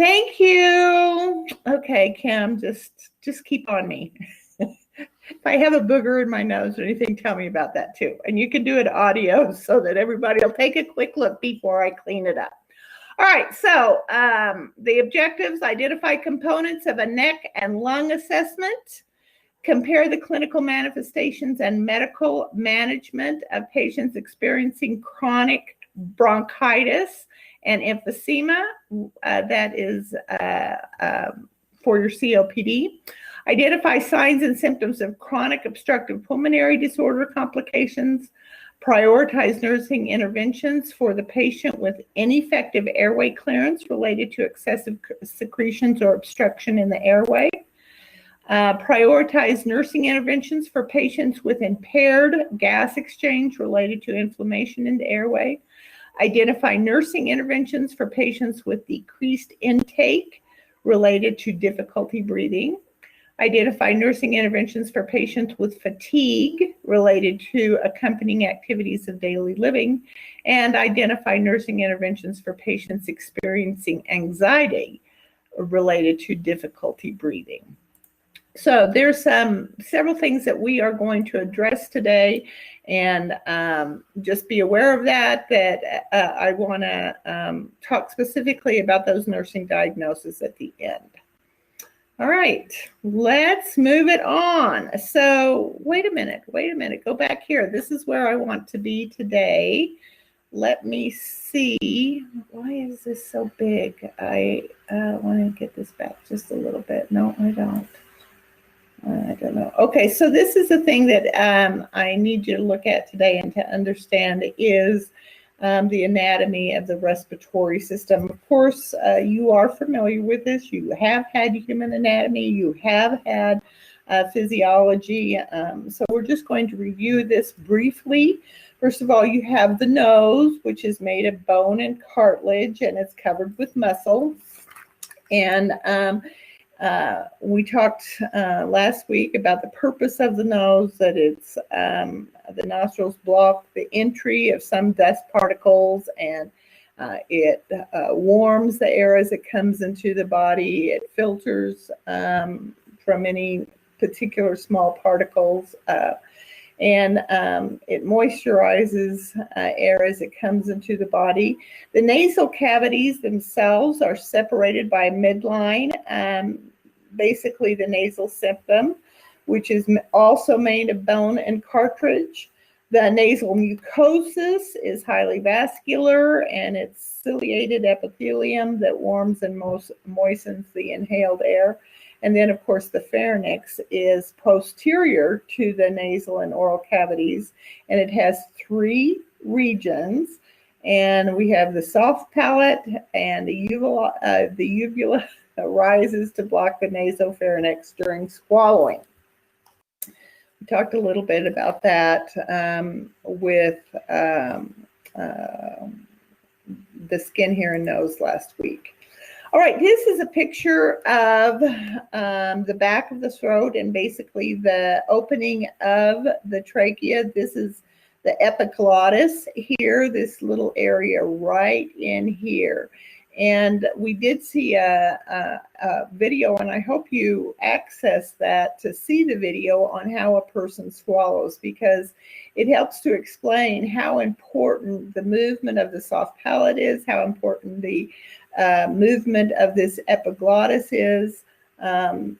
Thank you. Okay, Kim, just keep on me. If I have a booger in my nose or anything, tell me about that too. And you can do it audio so that everybody will take a quick look before I clean it up. All right, so the objectives: identify components of a neck and lung assessment, compare the clinical manifestations and medical management of patients experiencing chronic bronchitis and emphysema, that is for your COPD. Identify signs and symptoms of chronic obstructive pulmonary disorder complications. Prioritize nursing interventions for the patient with ineffective airway clearance related to excessive secretions or obstruction in the airway. Prioritize nursing interventions for patients with impaired gas exchange related to inflammation in the airway. Identify nursing interventions for patients with decreased intake related to difficulty breathing. Identify nursing interventions for patients with fatigue related to accompanying activities of daily living, and identify nursing interventions for patients experiencing anxiety related to difficulty breathing. So there's several things that we are going to address today, and just be aware of that I want to talk specifically about those nursing diagnoses at the end. All right, let's move it on. So wait a minute, go back here. This is where I want to be today. Let me see. Why is this so big? I want to get this back just a little bit. No, I don't. I don't know. Okay, so this is the thing that I need you to look at today and to understand is the anatomy of the respiratory system. Of course, you are familiar with this. You have had human anatomy. You have had physiology. So we're just going to review this briefly. First of all, you have the nose, which is made of bone and cartilage, and it's covered with muscle. And we talked last week about the purpose of the nose, that it's the nostrils block the entry of some dust particles, and it warms the air as it comes into the body. It filters from any particular small particles, and it moisturizes air as it comes into the body. The nasal cavities themselves are separated by a midline, basically the nasal septum, which is also made of bone and cartilage. The nasal mucosis is highly vascular, and it's ciliated epithelium that warms and moistens the inhaled air. And then, of course, the pharynx is posterior to the nasal and oral cavities, and it has three regions. And we have the soft palate, and the uvula rises to block the nasopharynx during swallowing. We talked a little bit about that with the skin, hair, and nose last week. All right, this is a picture of the back of the throat and basically the opening of the trachea. This is the epiglottis here, this little area right in here. And we did see a video, and I hope you access that to see the video on how a person swallows, because it helps to explain how important the movement of the soft palate is, how important the movement of this epiglottis is, and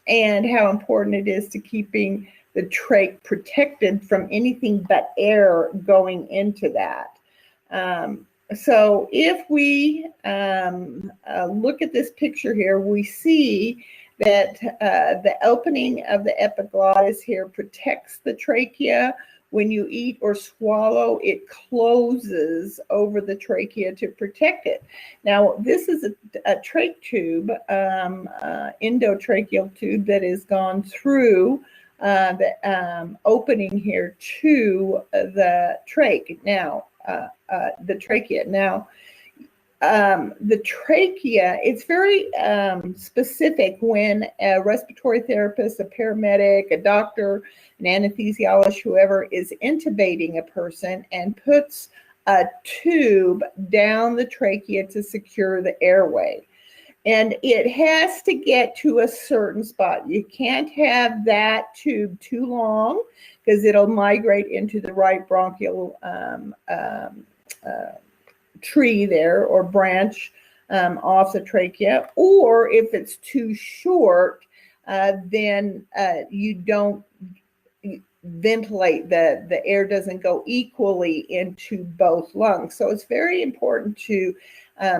how important it is to keeping the trach protected from anything but air going into that. So if we look at this picture here, we see that the opening of the epiglottis here protects the trachea. When you eat or swallow, it closes over the trachea to protect it. Now, this is a trach tube, endotracheal tube that has gone through the opening here to the trach. Now, the trachea. Now, the trachea, it's very specific when a respiratory therapist, a paramedic, a doctor, an anesthesiologist, whoever is intubating a person and puts a tube down the trachea to secure the airway. And it has to get to a certain spot. You can't have that tube too long because it'll migrate into the right bronchial tree there, or branch off the trachea. Or if it's too short, then you don't ventilate, the air doesn't go equally into both lungs. So it's very important to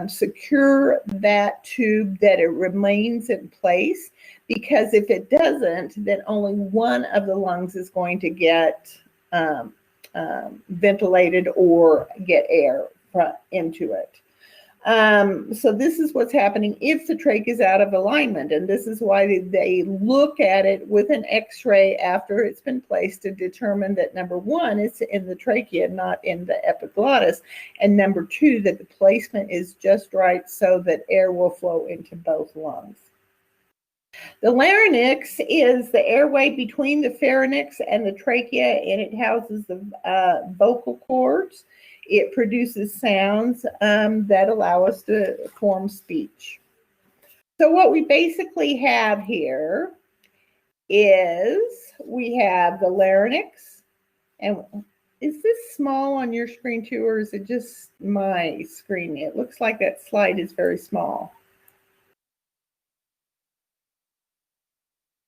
secure that tube, that it remains in place, because if it doesn't, then only one of the lungs is going to get ventilated or get air into it. So this is what's happening if the trach is out of alignment, and this is why they look at it with an x-ray after it's been placed to determine that, number one, it's in the trachea, not in the epiglottis, and number two, that the placement is just right so that air will flow into both lungs. The larynx is the airway between the pharynx and the trachea, and it houses the vocal cords. It produces sounds that allow us to form speech. So what we basically have here is we have the larynx. And is this small on your screen too, or is it just my screen? It looks like that slide is very small.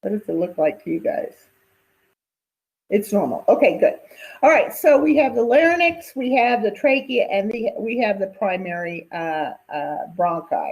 What does it look like to you guys? It's normal. Okay, good. All right, so we have the larynx, we have the trachea, and we have the primary bronchi.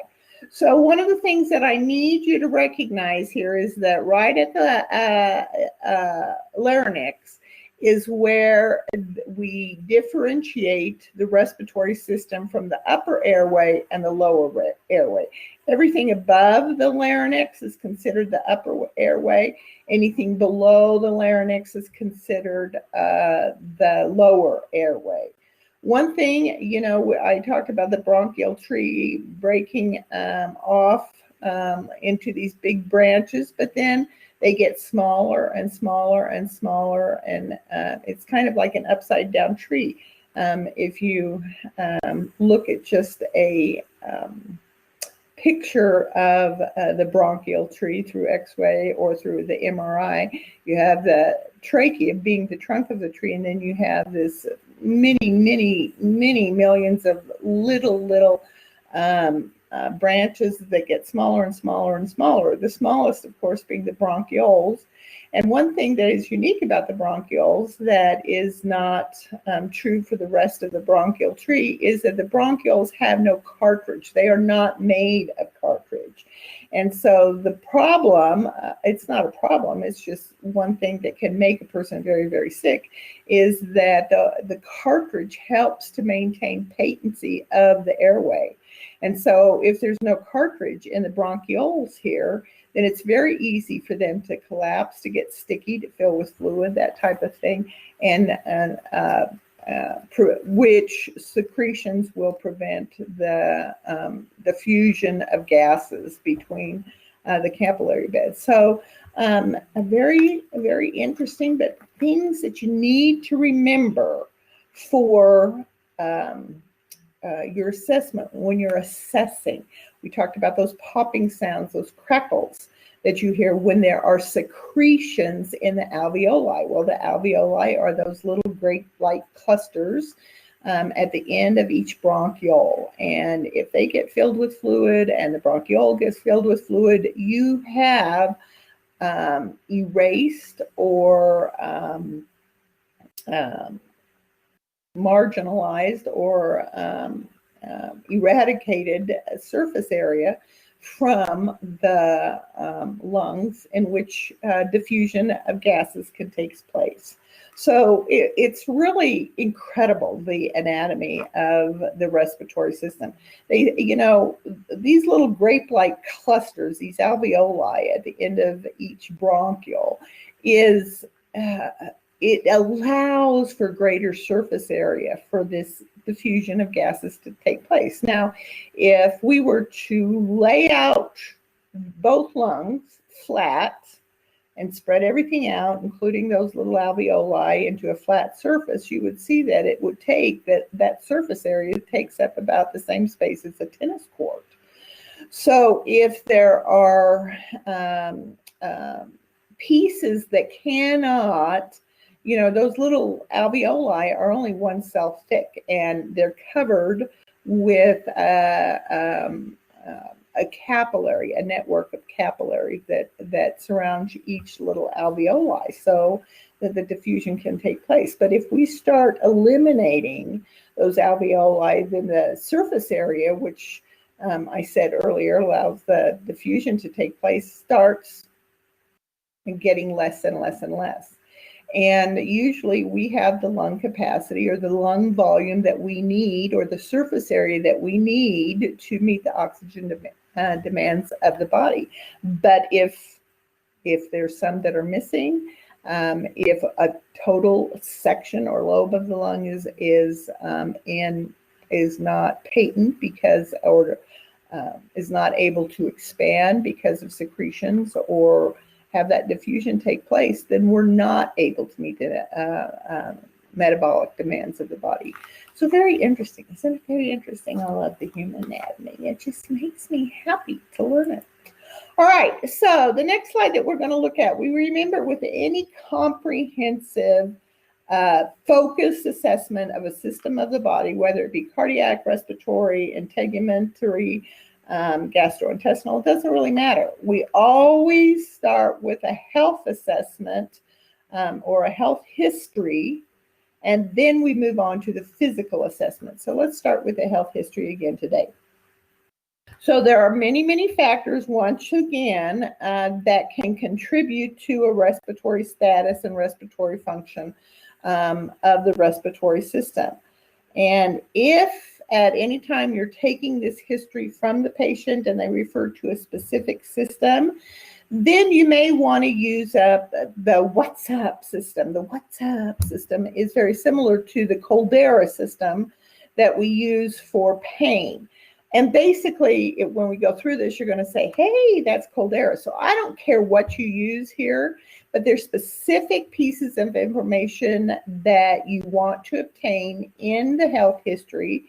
So one of the things that I need you to recognize here is that right at the larynx is where we differentiate the respiratory system from the upper airway and the lower airway. Everything above the larynx is considered the upper airway. Anything below the larynx is considered the lower airway. One thing, you know, I talked about the bronchial tree breaking off into these big branches, but then they get smaller and smaller and smaller, and it's kind of like an upside down tree. If you look at just a picture of the bronchial tree through X-ray or through the MRI, you have the trachea being the trunk of the tree, and then you have this many millions of little branches that get smaller and smaller and smaller. The smallest, of course, being the bronchioles. And one thing that is unique about the bronchioles that is not true for the rest of the bronchial tree is that the bronchioles have no cartridge. They are not made of cartridge. And so the problem, it's not a problem, it's just one thing that can make a person very, very sick, is that the cartridge helps to maintain patency of the airway. And so if there's no cartridge in the bronchioles here, then it's very easy for them to collapse, to get sticky, to fill with fluid, that type of thing, and which secretions will prevent the fusion of gases between the capillary beds. So a very interesting, but things that you need to remember for your assessment when you're assessing. We talked about those popping sounds, those crackles that you hear when there are secretions in the alveoli. Well, the alveoli are those little grape-like clusters at the end of each bronchiole. And if they get filled with fluid and the bronchiole gets filled with fluid, you have erased or marginalized or eradicated surface area from the lungs in which diffusion of gases can take place. So it's really incredible, the anatomy of the respiratory system. They, you know, these little grape-like clusters, these alveoli at the end of each bronchiole, is it allows for greater surface area for this diffusion of gases to take place. Now, if we were to lay out both lungs flat and spread everything out, including those little alveoli, into a flat surface, you would see that it would take that surface area takes up about the same space as a tennis court. So if there are pieces that cannot, those little alveoli are only 1 cell thick, and they're covered with a capillary, a network of capillaries that surrounds each little alveoli so that the diffusion can take place. But if we start eliminating those alveoli, then the surface area, which I said earlier allows the diffusion to take place, starts getting less and less and less. And usually we have the lung capacity or the lung volume that we need, or the surface area that we need to meet the oxygen demands of the body. But if there's some that are missing, if a total section or lobe of the lung is not patent because, or is not able to expand because of secretions or have that diffusion take place, then we're not able to meet the metabolic demands of the body. So very interesting. Isn't it very interesting? I love the human anatomy. It just makes me happy to learn it. All right, so the next slide that we're going to look at, we remember with any comprehensive focused assessment of a system of the body, whether it be cardiac, respiratory, integumentary, gastrointestinal, it doesn't really matter. We always start with a health assessment or a health history, and then we move on to the physical assessment. So let's start with the health history again today. So there are many, many factors, once again, that can contribute to a respiratory status and respiratory function of the respiratory system. And if at any time you're taking this history from the patient and they refer to a specific system, then you may want to use up the what's up system. The what's up system is very similar to the Caldera system that we use for pain. And basically, when we go through this, you're going to say, hey, that's Caldera. So I don't care what you use here, but there's specific pieces of information that you want to obtain in the health history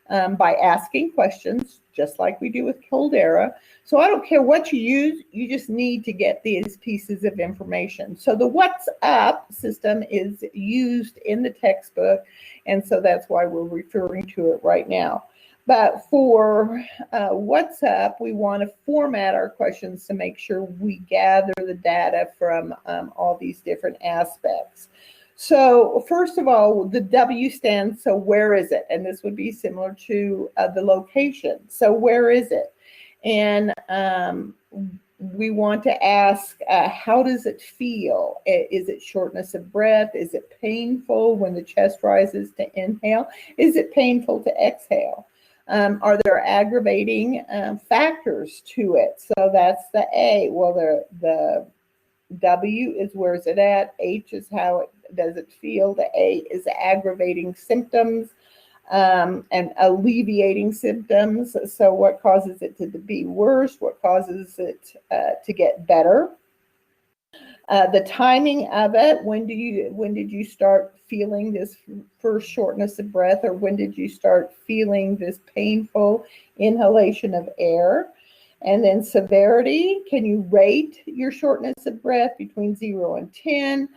by asking questions, just like we do with Caldera. So I don't care what you use, you just need to get these pieces of information. So the what's up system is used in the textbook, and so that's why we're referring to it right now. But for what's up, we want to format our questions to make sure we gather the data from all these different aspects. So first of all, the W stands, so where is it? And this would be similar to the location. So where is it? And we want to ask, how does it feel? Is it shortness of breath? Is it painful when the chest rises to inhale? Is it painful to exhale? Are there aggravating factors to it? So that's the A. Well, the W is where is it at? H is how does it feel? The A is aggravating symptoms and alleviating symptoms. So what causes it to be worse? What causes it to get better? The timing of it, when did you start feeling this first shortness of breath, or when did you start feeling this painful inhalation of air? And then severity, can you rate your shortness of breath between 0 and 10?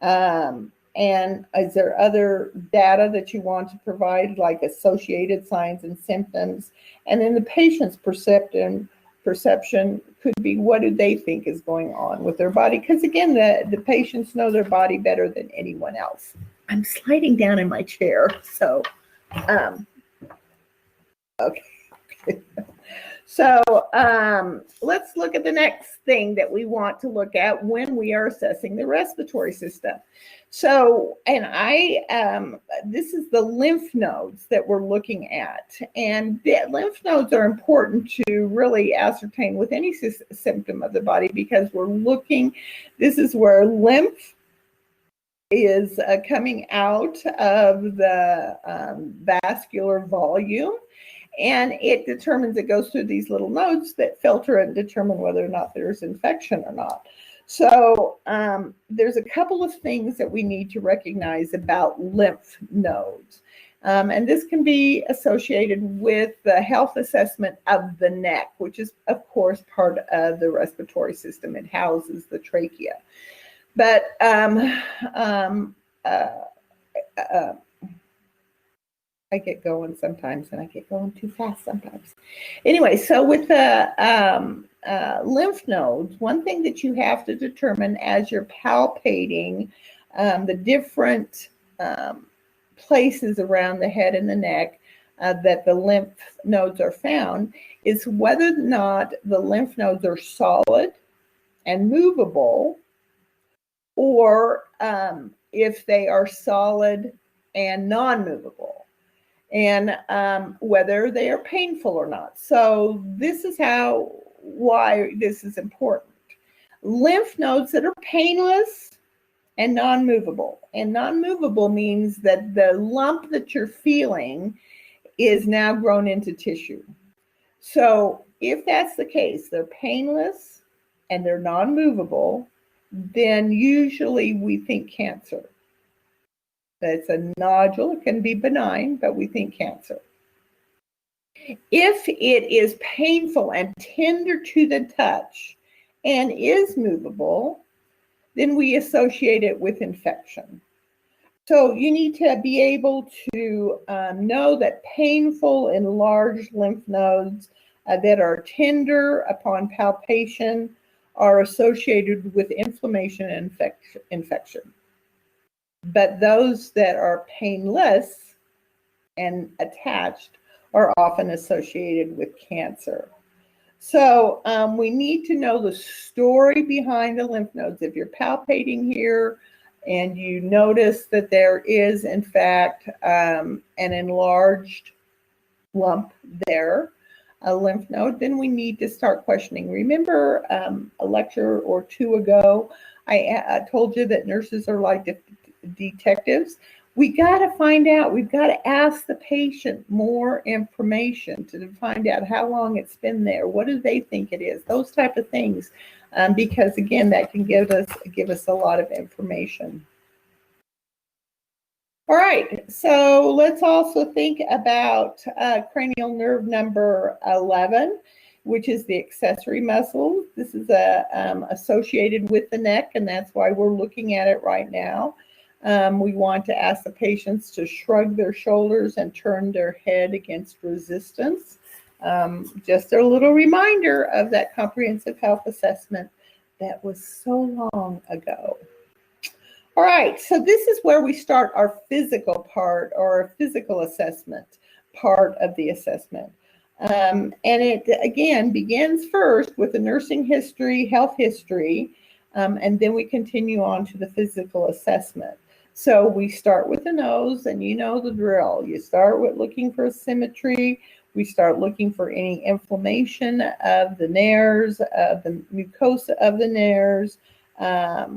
And is there other data that you want to provide, like associated signs and symptoms? And then the patient's perception could be, what do they think is going on with their body? Because again, the patients know their body better than anyone else. I'm sliding down in my chair, so okay. So let's look at the next thing that we want to look at when we are assessing the respiratory system. So, and this is the lymph nodes that we're looking at. And the lymph nodes are important to really ascertain with any symptom of the body, because we're looking, this is where lymph is coming out of the vascular volume. And it determines, it goes through these little nodes that filter and determine whether or not there's infection or not. So there's a couple of things that we need to recognize about lymph nodes. And this can be associated with the health assessment of the neck, which is, of course, part of the respiratory system. It houses the trachea. But I get going sometimes, and I get going too fast sometimes. Anyway, so with the lymph nodes, one thing that you have to determine as you're palpating the different places around the head and the neck that the lymph nodes are found is whether or not the lymph nodes are solid and movable, or if they are solid and non-movable, and whether they are painful or not. So this is why this is important. Lymph nodes that are painless and non-movable. And non-movable means that the lump that you're feeling is now grown into tissue. So if that's the case, they're painless and they're non-movable, then usually we think cancer. It's a nodule. It can be benign, but we think cancer. If it is painful and tender to the touch and is movable, then we associate it with infection. So you need to be able to know that painful enlarged lymph nodes that are tender upon palpation are associated with inflammation and infection. But those that are painless and attached are often associated with cancer. So we need to know the story behind the lymph nodes. If you're palpating here and you notice that there is, in fact, an enlarged lump there, a lymph node, then we need to start questioning. Remember a lecture or two ago, I told you that nurses are like detectives. We got to find out, we've got to ask the patient more information to find out how long it's been there. What do they think it is? Those type of things, because again, that can give us a lot of information. All right, so let's also think about cranial nerve number 11, which is the accessory muscle. This is associated with the neck, and that's why we're looking at it right now. We want to ask the patients to shrug their shoulders and turn their head against resistance. Just a little reminder of that comprehensive health assessment that was so long ago. All right, so this is where we start our physical part, or our physical assessment part of the assessment. And it, again, begins first with the nursing history, health history, and then we continue on to the physical assessment. So we start with the nose, and you know the drill. You start with looking for symmetry. We start looking for any inflammation of the nares, of the mucosa of the nares.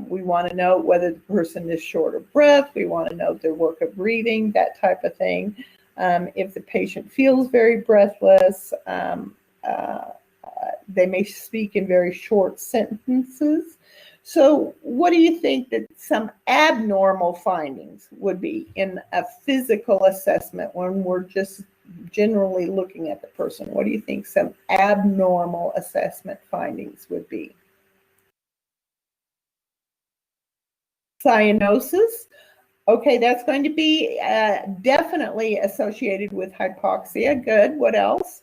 We want to know whether the person is short of breath. We want to know their work of breathing, that type of thing. If the patient feels very breathless, they may speak in very short sentences. So what do you think that some abnormal findings would be in a physical assessment when we're just generally looking at the person? What do you think some abnormal assessment findings would be? Cyanosis. Okay, that's going to be definitely associated with hypoxia. Good. What else?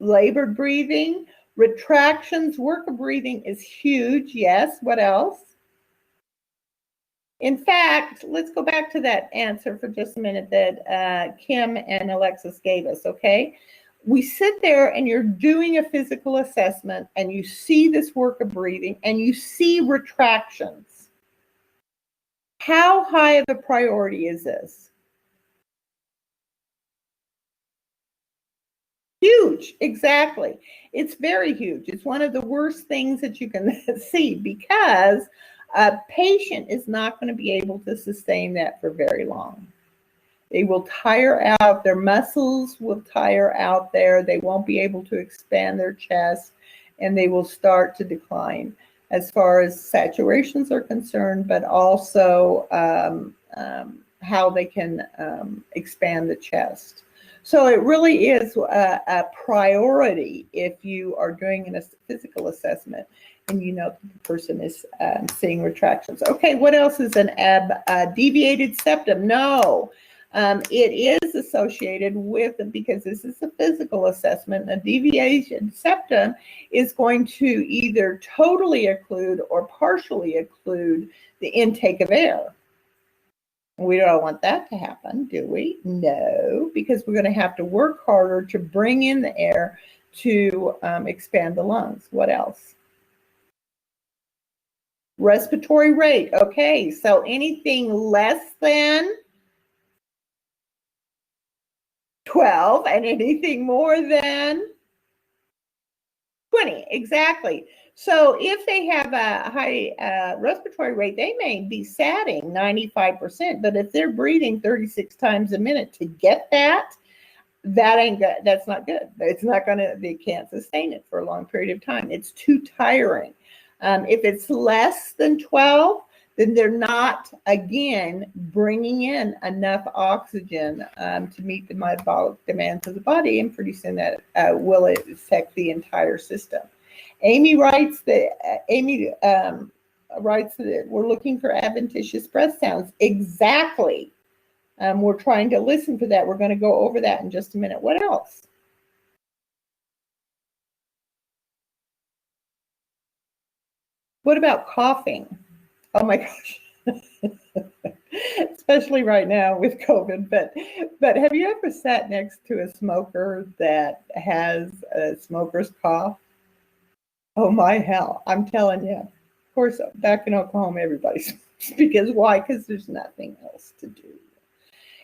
Labored breathing. Retractions. Work of breathing is huge. Yes. What else? In fact, let's go back to that answer for just a minute that Kim and Alexis gave us, okay? We sit there and you're doing a physical assessment and you see this work of breathing and you see retractions. How high of a priority is this? Huge, exactly. It's very huge. It's one of the worst things that you can see because A patient is not going to be able to sustain that for very long. They will tire out, their muscles will tire out there, they won't be able to expand their chest, and they will start to decline as far as saturations are concerned, but also how they can expand the chest. So it really is a priority if you are doing a physical assessment and you know the person is seeing retractions. Okay, what else is an deviated septum? No. It is associated with, because this is a physical assessment, a deviation septum is going to either totally occlude or partially occlude the intake of air. We don't want that to happen, do we? No, because we're going to have to work harder to bring in the air to expand the lungs. What else? Respiratory rate. Okay, so anything less than 12 and anything more than 20, exactly. So if they have a high respiratory rate, they may be satting 95%, but if they're breathing 36 times a minute to get that, that ain't good. That's not good. It's not gonna, they can't sustain it for a long period of time. It's too tiring. If it's less than 12, then they're not, again, bringing in enough oxygen to meet the metabolic demands of the body, and pretty soon that will affect the entire system. Amy writes that we're looking for adventitious breath sounds. Exactly. We're trying to listen for that. We're going to go over that in just a minute. What else? What about coughing? Oh my gosh. Especially right now with COVID, but have you ever sat next to a smoker that has a smoker's cough? Oh my hell, I'm telling you. Of course, back in Oklahoma, everybody smokes. Because why? Because there's nothing else to do.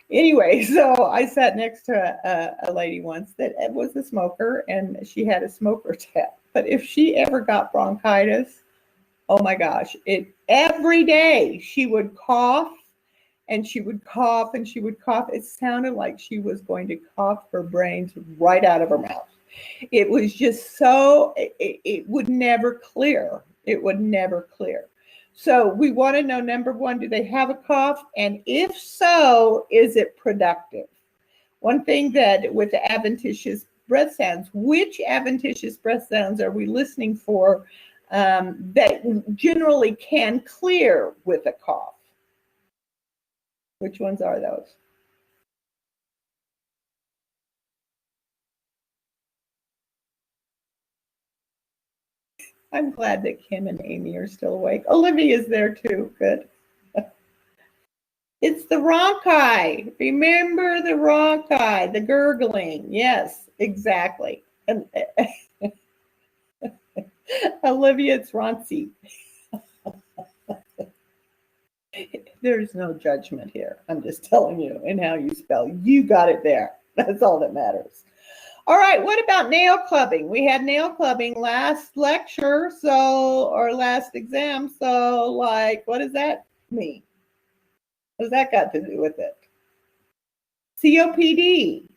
Anyway, so I sat next to a lady once that was a smoker, and she had a smoker tap. But if she ever got bronchitis, oh my gosh, every day she would cough and she would cough and she would cough. It sounded like she was going to cough her brains right out of her mouth. It was just so, it would never clear. It would never clear. So we want to know, number one, do they have a cough? And if so, is it productive? One thing that with the adventitious breath sounds, which adventitious breath sounds are we listening for that generally can clear with a cough? Which ones are those? I'm glad that Kim and Amy are still awake. Olivia's there too. Good. It's the rhonchi. Remember the rhonchi, the gurgling. Yes, exactly. And Olivia, it's raunchy. There's no judgment here. I'm just telling you in how you spell. You got it there. That's all that matters. All right, what about nail clubbing? We had nail clubbing last lecture, or last exam. So, like, what does that mean? What does that got to do with it? COPD.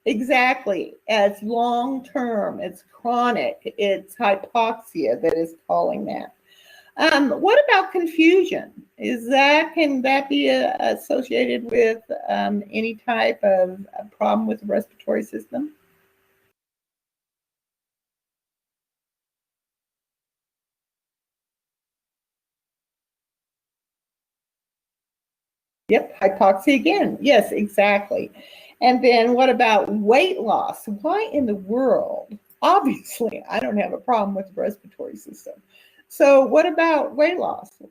Exactly. It's long term, it's chronic, it's hypoxia that is calling that. What about confusion? Can that be associated with any type of problem with the respiratory system? Yep, hypoxia again. Yes, exactly. And then what about weight loss? Why in the world? Obviously, I don't have a problem with the respiratory system. So what about weight loss?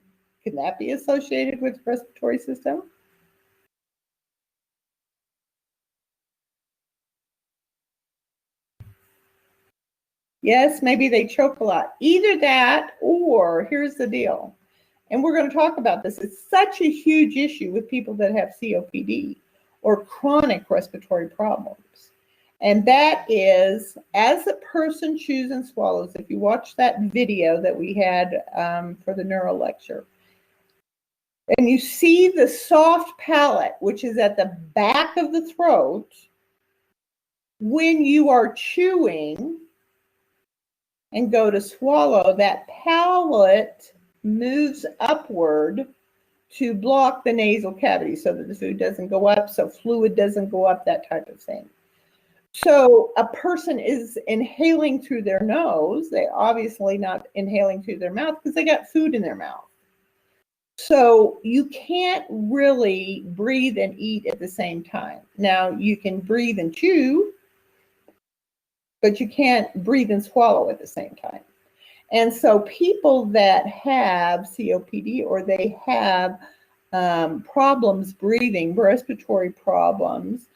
Can that be associated with the respiratory system? Yes, maybe they choke a lot. Either that, or here's the deal. And we're going to talk about this. It's such a huge issue with people that have COPD or chronic respiratory problems. And that is, as the person chews and swallows, if you watch that video that we had for the neuro lecture, and you see the soft palate, which is at the back of the throat, when you are chewing and go to swallow, that palate moves upward to block the nasal cavity so that the food doesn't go up, so fluid doesn't go up, that type of thing. So a person is inhaling through their nose. They're obviously not inhaling through their mouth because they got food in their mouth. So you can't really breathe and eat at the same time. Now, you can breathe and chew, but you can't breathe and swallow at the same time. And so people that have COPD or they have problems breathing, respiratory problems,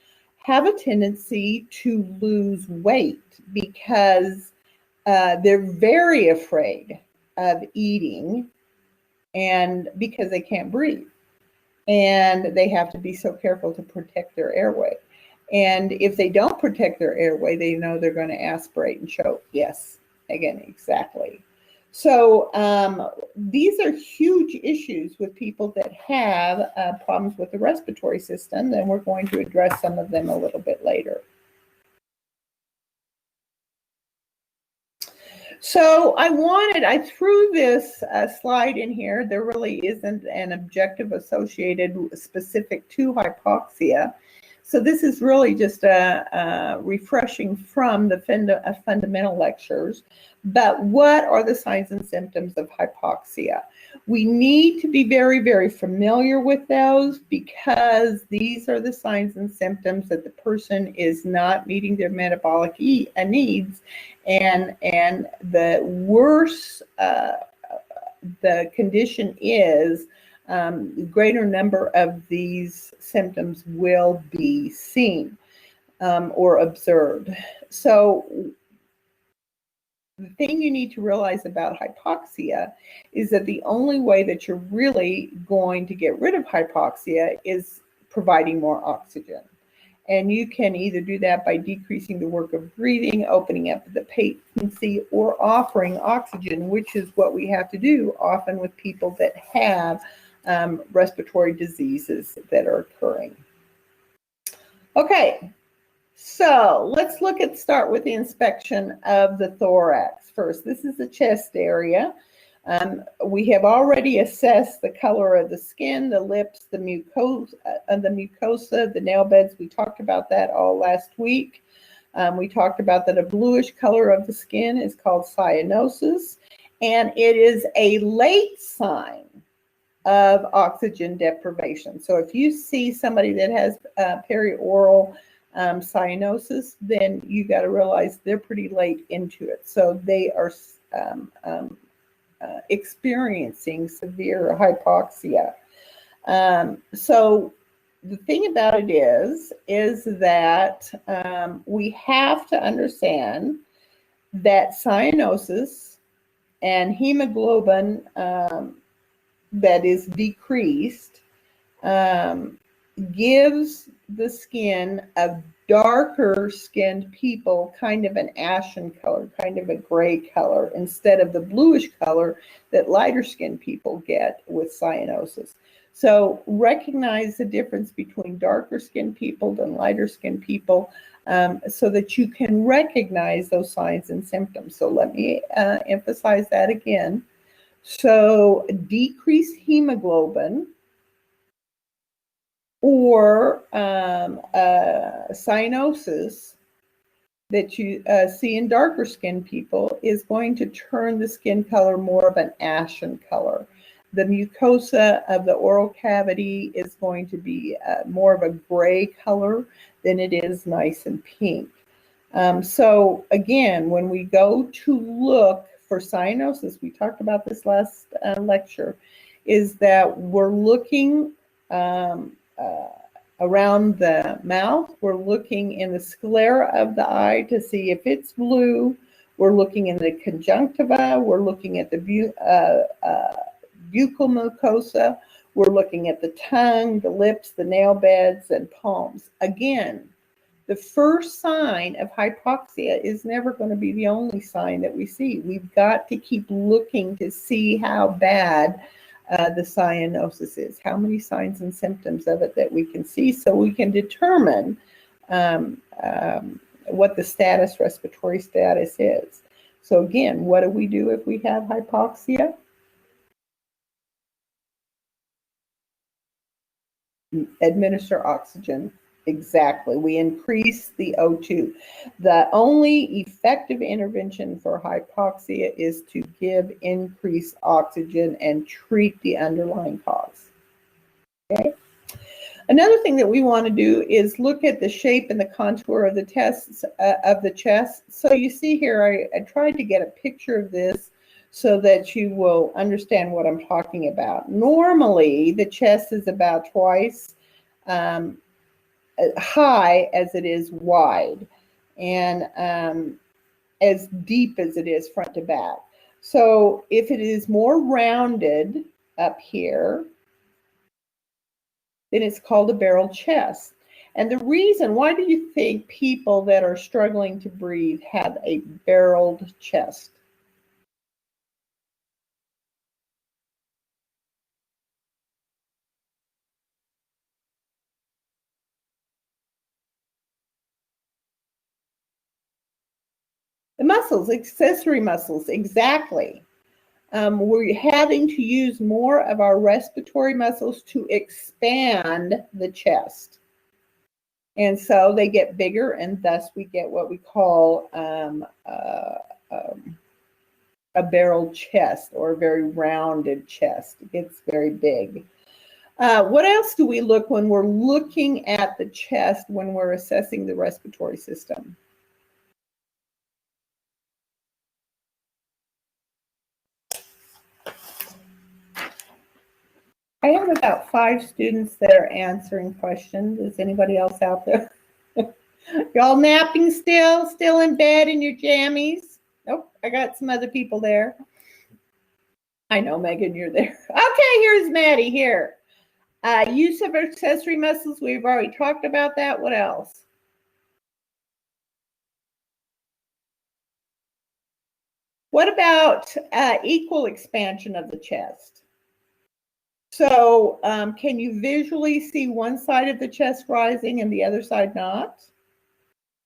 have a tendency to lose weight because they're very afraid of eating and because they can't breathe. And they have to be so careful to protect their airway. And if they don't protect their airway, they know they're going to aspirate and choke. Yes, again, exactly. So these are huge issues with people that have problems with the respiratory system, and we're going to address some of them a little bit later. So I threw this slide in here. There really isn't an objective associated specific to hypoxia. So this is really just refreshing from the fundamental lectures. But what are the signs and symptoms of hypoxia? We need to be very, very familiar with those because these are the signs and symptoms that the person is not meeting their metabolic needs. And the worse the condition is, greater number of these symptoms will be seen or observed. So the thing you need to realize about hypoxia is that the only way that you're really going to get rid of hypoxia is providing more oxygen. And you can either do that by decreasing the work of breathing, opening up the patency, or offering oxygen, which is what we have to do often with people that have respiratory diseases that are occurring. Okay, so let's start with the inspection of the thorax first. This is the chest area. We have already assessed the color of the skin, the lips, the mucosa, the nail beds. We talked about that all last week. We talked about that a bluish color of the skin is called cyanosis, and it is a late sign of oxygen deprivation. So if you see somebody that has perioral cyanosis, then you got to realize they're pretty late into it. So they are experiencing severe hypoxia. So the thing about it is that we have to understand that cyanosis and hemoglobin that is decreased gives the skin of darker skinned people kind of an ashen color, kind of a gray color, instead of the bluish color that lighter skinned people get with cyanosis. So recognize the difference between darker skinned people and lighter skinned people so that you can recognize those signs and symptoms. So let me emphasize that again. So decreased hemoglobin or cyanosis that you see in darker skinned people is going to turn the skin color more of an ashen color. The mucosa of the oral cavity is going to be more of a gray color than it is nice and pink. So again, when we go to look for cyanosis, we talked about this last lecture, is that we're looking around the mouth, we're looking in the sclera of the eye to see if it's blue, we're looking in the conjunctiva, we're looking at the buccal mucosa, we're looking at the tongue, the lips, the nail beds, and palms. Again, the first sign of hypoxia is never going to be the only sign that we see. We've got to keep looking to see how bad the cyanosis is, how many signs and symptoms of it that we can see, so we can determine what the respiratory status is. So again, what do we do if we have hypoxia? Administer oxygen. Exactly. We increase the O2. The only effective intervention for hypoxia is to give increased oxygen and treat the underlying cause. Okay. Another thing that we want to do is look at the shape and the contour of the chest. So you see here, I tried to get a picture of this so that you will understand what I'm talking about. Normally, the chest is about twice high as it is wide, and as deep as it is front to back. So if it is more rounded up here, then it's called a barrel chest. And the reason, why do you think people that are struggling to breathe have a barreled chest? The muscles, accessory muscles, exactly. We're having to use more of our respiratory muscles to expand the chest. And so they get bigger, and thus we get what we call a barrel chest, or a very rounded chest. It gets very big. What else do we look when we're looking at the chest when we're assessing the respiratory system? I have about 5 students that are answering questions. Is anybody else out there? Y'all napping still? Still in bed in your jammies? Nope, I got some other people there. I know, Megan, you're there. Okay, here's Maddie here. Use of accessory muscles, we've already talked about that. What else? What about equal expansion of the chest? So can you visually see one side of the chest rising and the other side not?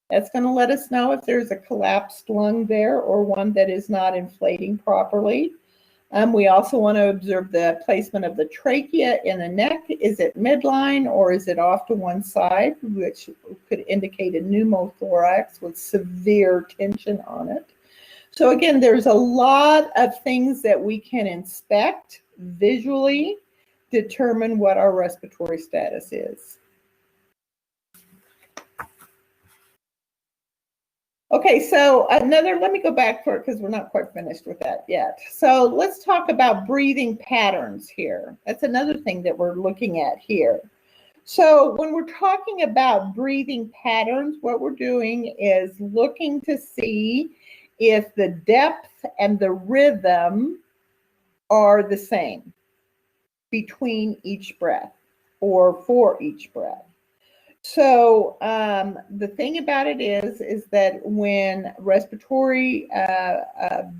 That's going to let us know if there's a collapsed lung there, or one that is not inflating properly. We also want to observe the placement of the trachea in the neck. Is it midline, or is it off to one side, which could indicate a pneumothorax with severe tension on it. So again, there's a lot of things that we can inspect visually, determine what our respiratory status is. Okay, so let me go back for it because we're not quite finished with that yet. So let's talk about breathing patterns here. That's another thing that we're looking at here. So when we're talking about breathing patterns, what we're doing is looking to see if the depth and the rhythm are the same between each breath or for each breath. So the thing about it is that when respiratory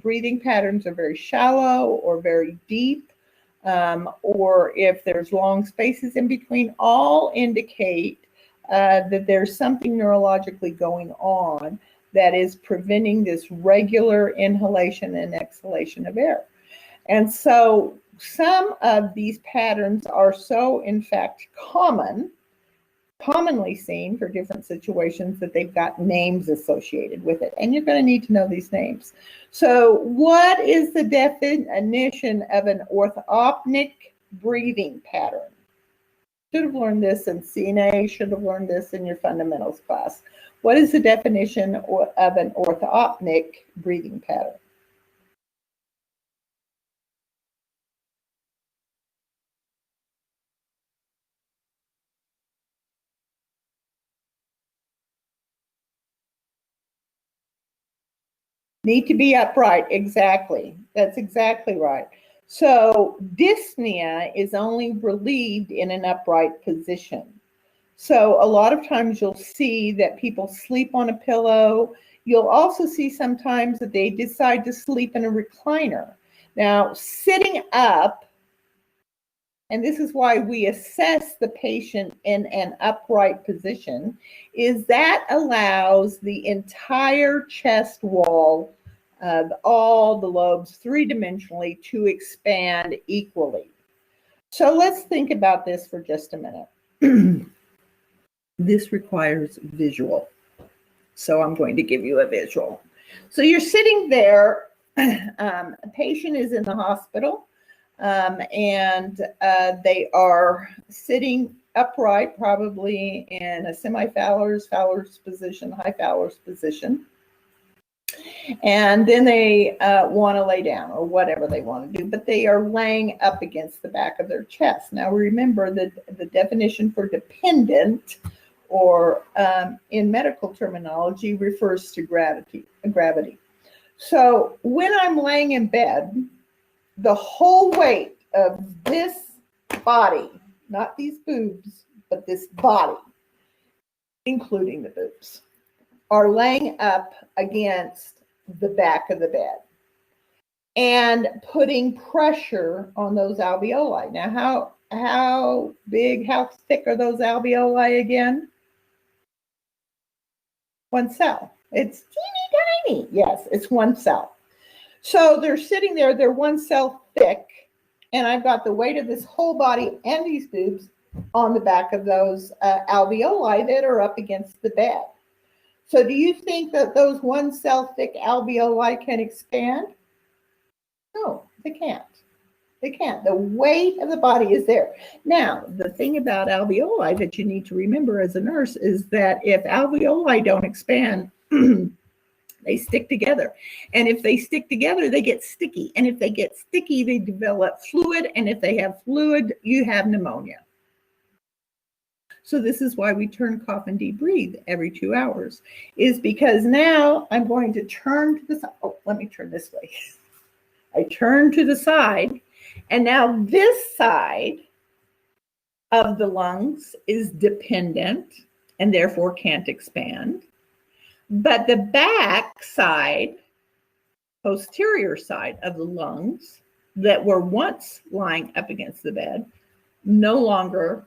breathing patterns are very shallow or very deep, or if there's long spaces in between, all indicate that there's something neurologically going on that is preventing this regular inhalation and exhalation of air. And so some of these patterns are so, in fact, commonly seen for different situations, that they've got names associated with it. And you're going to need to know these names. So what is the definition of an orthopneic breathing pattern? Should have learned this in CNA, should have learned this in your fundamentals class. What is the definition of an orthopneic breathing pattern? Need to be upright, exactly. That's exactly right. So dyspnea is only relieved in an upright position. So a lot of times you'll see that people sleep on a pillow. You'll also see sometimes that they decide to sleep in a recliner. Now, sitting up, and this is why we assess the patient in an upright position, is that allows the entire chest wall of all the lobes three-dimensionally to expand equally. So let's think about this for just a minute. This requires visual. So I'm going to give you a visual. So you're sitting there, a patient is in the hospital, and they are sitting upright, probably in a semi-Fowler's position, high Fowler's position. And then they want to lay down or whatever they want to do, but they are laying up against the back of their chest. Now remember that the definition for dependent, or in medical terminology, refers to gravity. So when I'm laying in bed, the whole weight of this body, not these boobs, but this body, including the boobs, are laying up against the back of the bed and putting pressure on those alveoli. Now, how big, how thick are those alveoli again? One cell. It's teeny tiny. Yes, it's one cell. So they're sitting there, they're one cell thick, and I've got the weight of this whole body and these boobs on the back of those alveoli that are up against the bed. So do you think that those one cell thick alveoli can expand? No, they can't. They can't. The weight of the body is there. Now, the thing about alveoli that you need to remember as a nurse is that if alveoli don't expand, they stick together. And if they stick together, they get sticky. And if they get sticky, they develop fluid. And if they have fluid, you have pneumonia. So this is why we turn, cough, and deep breathe every 2 hours, is because now I'm going to turn to the side. Oh, let me turn this way. I turn to the side, and now this side of the lungs is dependent and therefore can't expand. But the back side, posterior side of the lungs that were once lying up against the bed no longer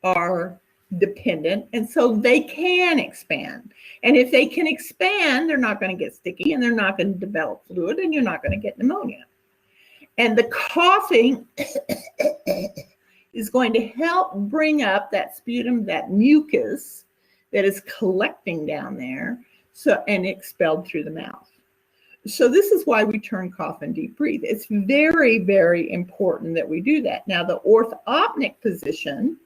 are dependent, and so they can expand. And if they can expand, they're not going to get sticky, and they're not going to develop fluid, and you're not going to get pneumonia. And the coughing is going to help bring up that sputum, that mucus that is collecting down there, and expelled through the mouth. So this is why we turn, cough, and deep breathe. It's very, very important that we do that. Now, the orthopneic position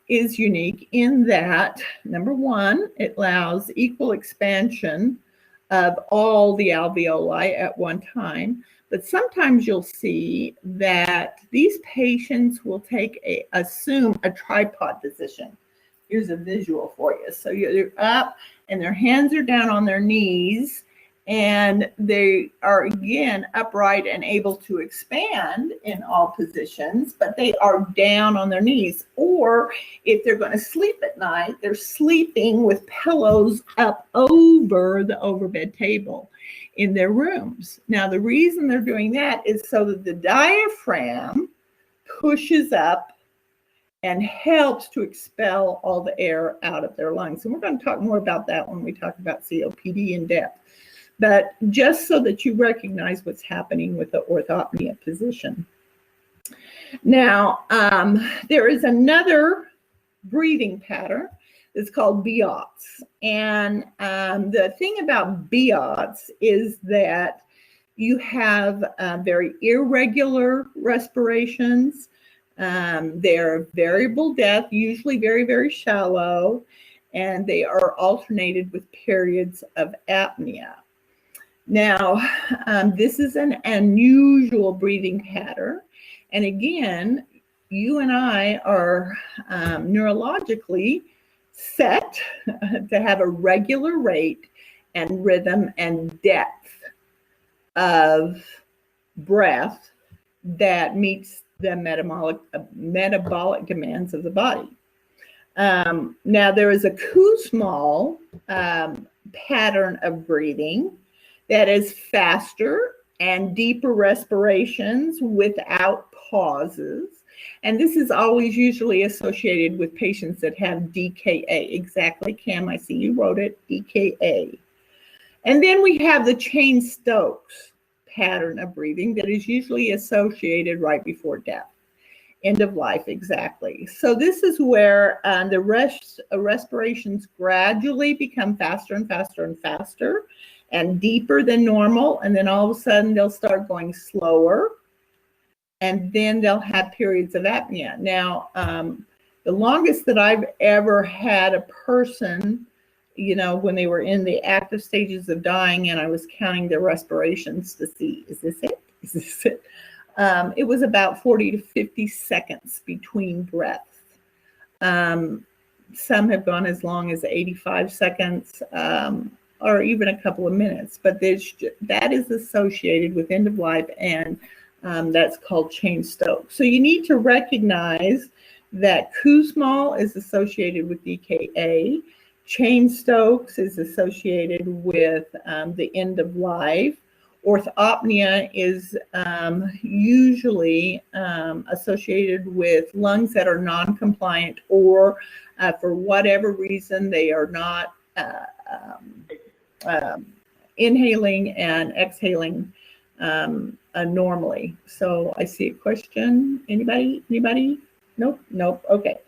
is unique in that, number one, it allows equal expansion of all the alveoli at one time. But sometimes you'll see that these patients will assume a tripod position. Here's a visual for you. So you're up and their hands are down on their knees, and they are again upright and able to expand in all positions, but they are down on their knees. Or if they're going to sleep at night, they're sleeping with pillows up over the overbed table in their rooms. Now, the reason they're doing that is so that the diaphragm pushes up and helps to expel all the air out of their lungs. And we're going to talk more about that when we talk about COPD in depth. But just so that you recognize what's happening with the orthopnea position. Now, there is another breathing pattern. It's called Biot's. And the thing about Biot's is that you have very irregular respirations. They're variable depth, usually very, very shallow, and they are alternated with periods of apnea. Now, this is an unusual breathing pattern. And again, you and I are neurologically set to have a regular rate and rhythm and depth of breath that meets the metabolic demands of the body. Now, there is a Kussmaul pattern of breathing that is faster and deeper respirations without pauses. And this is always usually associated with patients that have DKA. Exactly, Cam, I see you wrote it, DKA. And then we have the Cheyne-Stokes pattern of breathing that is usually associated right before death. End of life, exactly. So this is where the respirations gradually become faster and faster and faster and deeper than normal. And then all of a sudden they'll start going slower. And then they'll have periods of apnea. Now, the longest that I've ever had a person, when they were in the active stages of dying and I was counting their respirations to see, is this it? Is this it? It was about 40 to 50 seconds between breaths. Some have gone as long as 85 seconds or even a couple of minutes, but that is associated with end of life, and that's called Cheyne-Stokes. So you need to recognize that Kussmaul is associated with DKA. Cheyne-Stokes is associated with the end of life. Orthopnea is usually associated with lungs that are non-compliant, or for whatever reason they are not inhaling and exhaling normally. So I see a question. Anybody? Nope. Okay.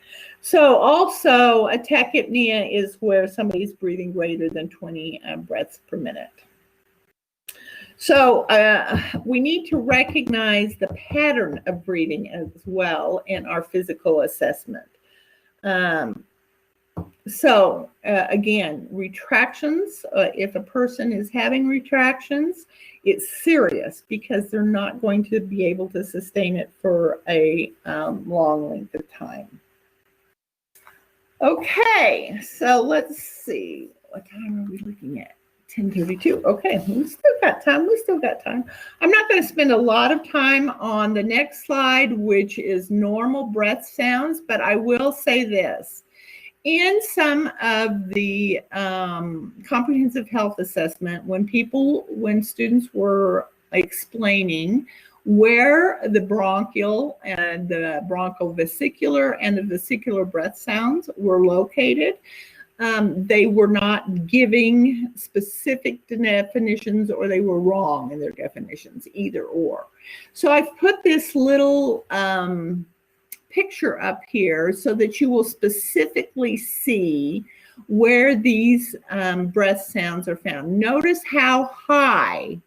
So also a tachypnea is where somebody's breathing greater than 20 breaths per minute. So we need to recognize the pattern of breathing as well in our physical assessment. Again, retractions, if a person is having retractions, it's serious because they're not going to be able to sustain it for a long length of time. Okay, so let's see. What time are we looking at? 10:32. Okay, we still got time. I'm not going to spend a lot of time on the next slide, which is normal breath sounds, but I will say this. In some of the comprehensive health assessment, when students were explaining where the bronchial and the bronchovesicular and the vesicular breath sounds were located, they were not giving specific definitions, or they were wrong in their definitions, either or. So I've put this little picture up here so that you will specifically see where these breath sounds are found. Notice how high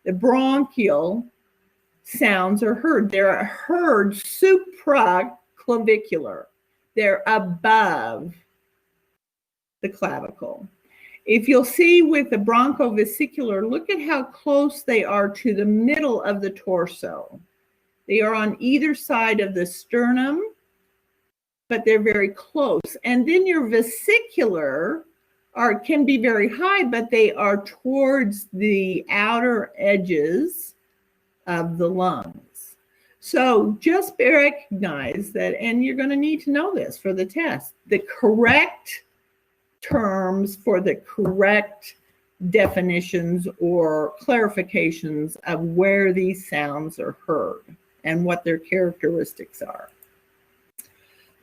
the bronchial sounds are heard. They're heard supraclavicular. They're above the clavicle. If you'll see with the bronchovesicular, look at how close they are to the middle of the torso. They are on either side of the sternum, but they're very close. And then your vesicular can be very high, but they are towards the outer edges of the lungs. So just recognize that, and you're going to need to know this for the test, the correct terms for the correct definitions or clarifications of where these sounds are heard and what their characteristics are.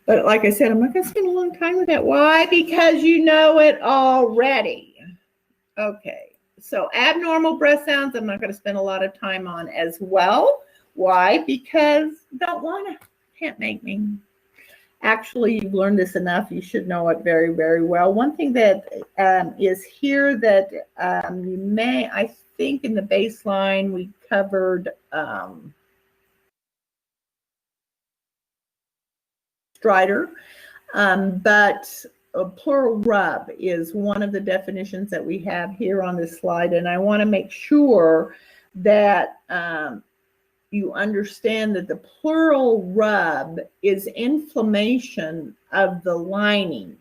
But like I said, I'm not going to spend a long time with that. Why? Because you know it already. Okay, so abnormal breath sounds, I'm not going to spend a lot of time on as well. Why? Because can't make me. Actually, you've learned this enough. You should know it very, very well. One thing that is here that you may, I think in the baseline, we covered stridor, but a plural rub is one of the definitions that we have here on this slide. And I want to make sure that you understand that the pleural rub is inflammation of the lining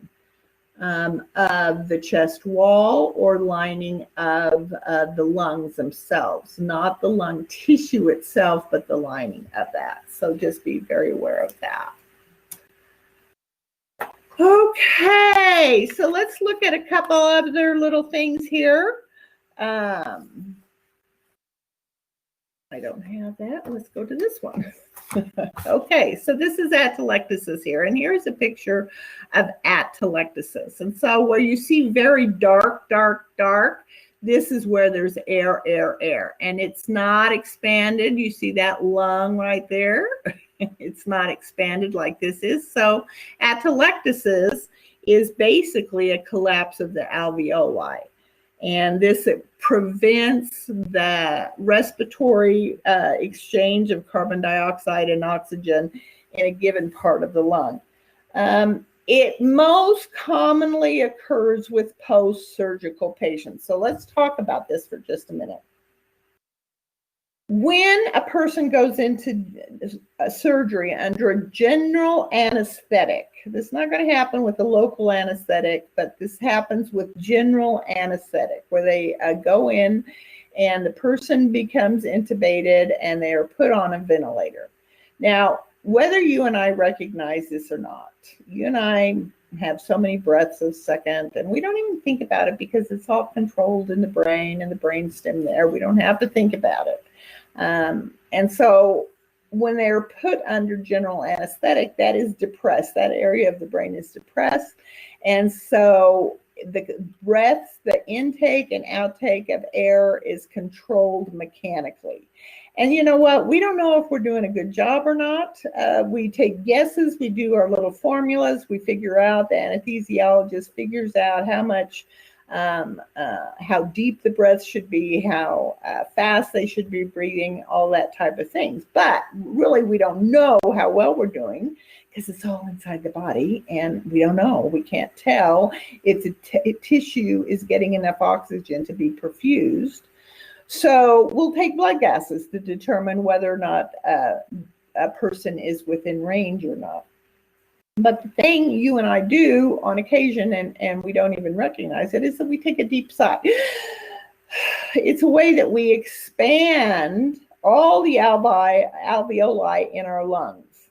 of the chest wall or lining of the lungs themselves, not the lung tissue itself, but the lining of that. So just be very aware of that. Okay, so let's look at a couple other little things here. I don't have that. Let's go to this one. Okay, so this is atelectasis here, and here's a picture of atelectasis. And so where you see very dark, this is where there's air, and it's not expanded. You see that lung right there? It's not expanded like this is. So atelectasis is basically a collapse of the alveoli. And this prevents the respiratory exchange of carbon dioxide and oxygen in a given part of the lung. It most commonly occurs with post-surgical patients. So let's talk about this for just a minute. When a person goes into a surgery under a general anesthetic, this is not going to happen with a local anesthetic, but this happens with general anesthetic, where they go in and the person becomes intubated and they are put on a ventilator. Now, whether you and I recognize this or not, you and I have so many breaths a second, and we don't even think about it because it's all controlled in the brain and the brainstem there. We don't have to think about it. And so when they're put under general anesthetic, that is depressed. That area of the brain is depressed. And so the breath, the intake and outtake of air is controlled mechanically. And you know what? We don't know if we're doing a good job or not. We take guesses. We do our little formulas. We figure out, the anesthesiologist figures out how much how deep the breath should be, how fast they should be breathing, all that type of things. But really, we don't know how well we're doing because it's all inside the body, and we don't know. We can't tell if the tissue is getting enough oxygen to be perfused. So we'll take blood gases to determine whether or not a person is within range or not. But the thing you and I do on occasion, and we don't even recognize it, is that we take a deep sigh. It's a way that we expand all the alveoli in our lungs,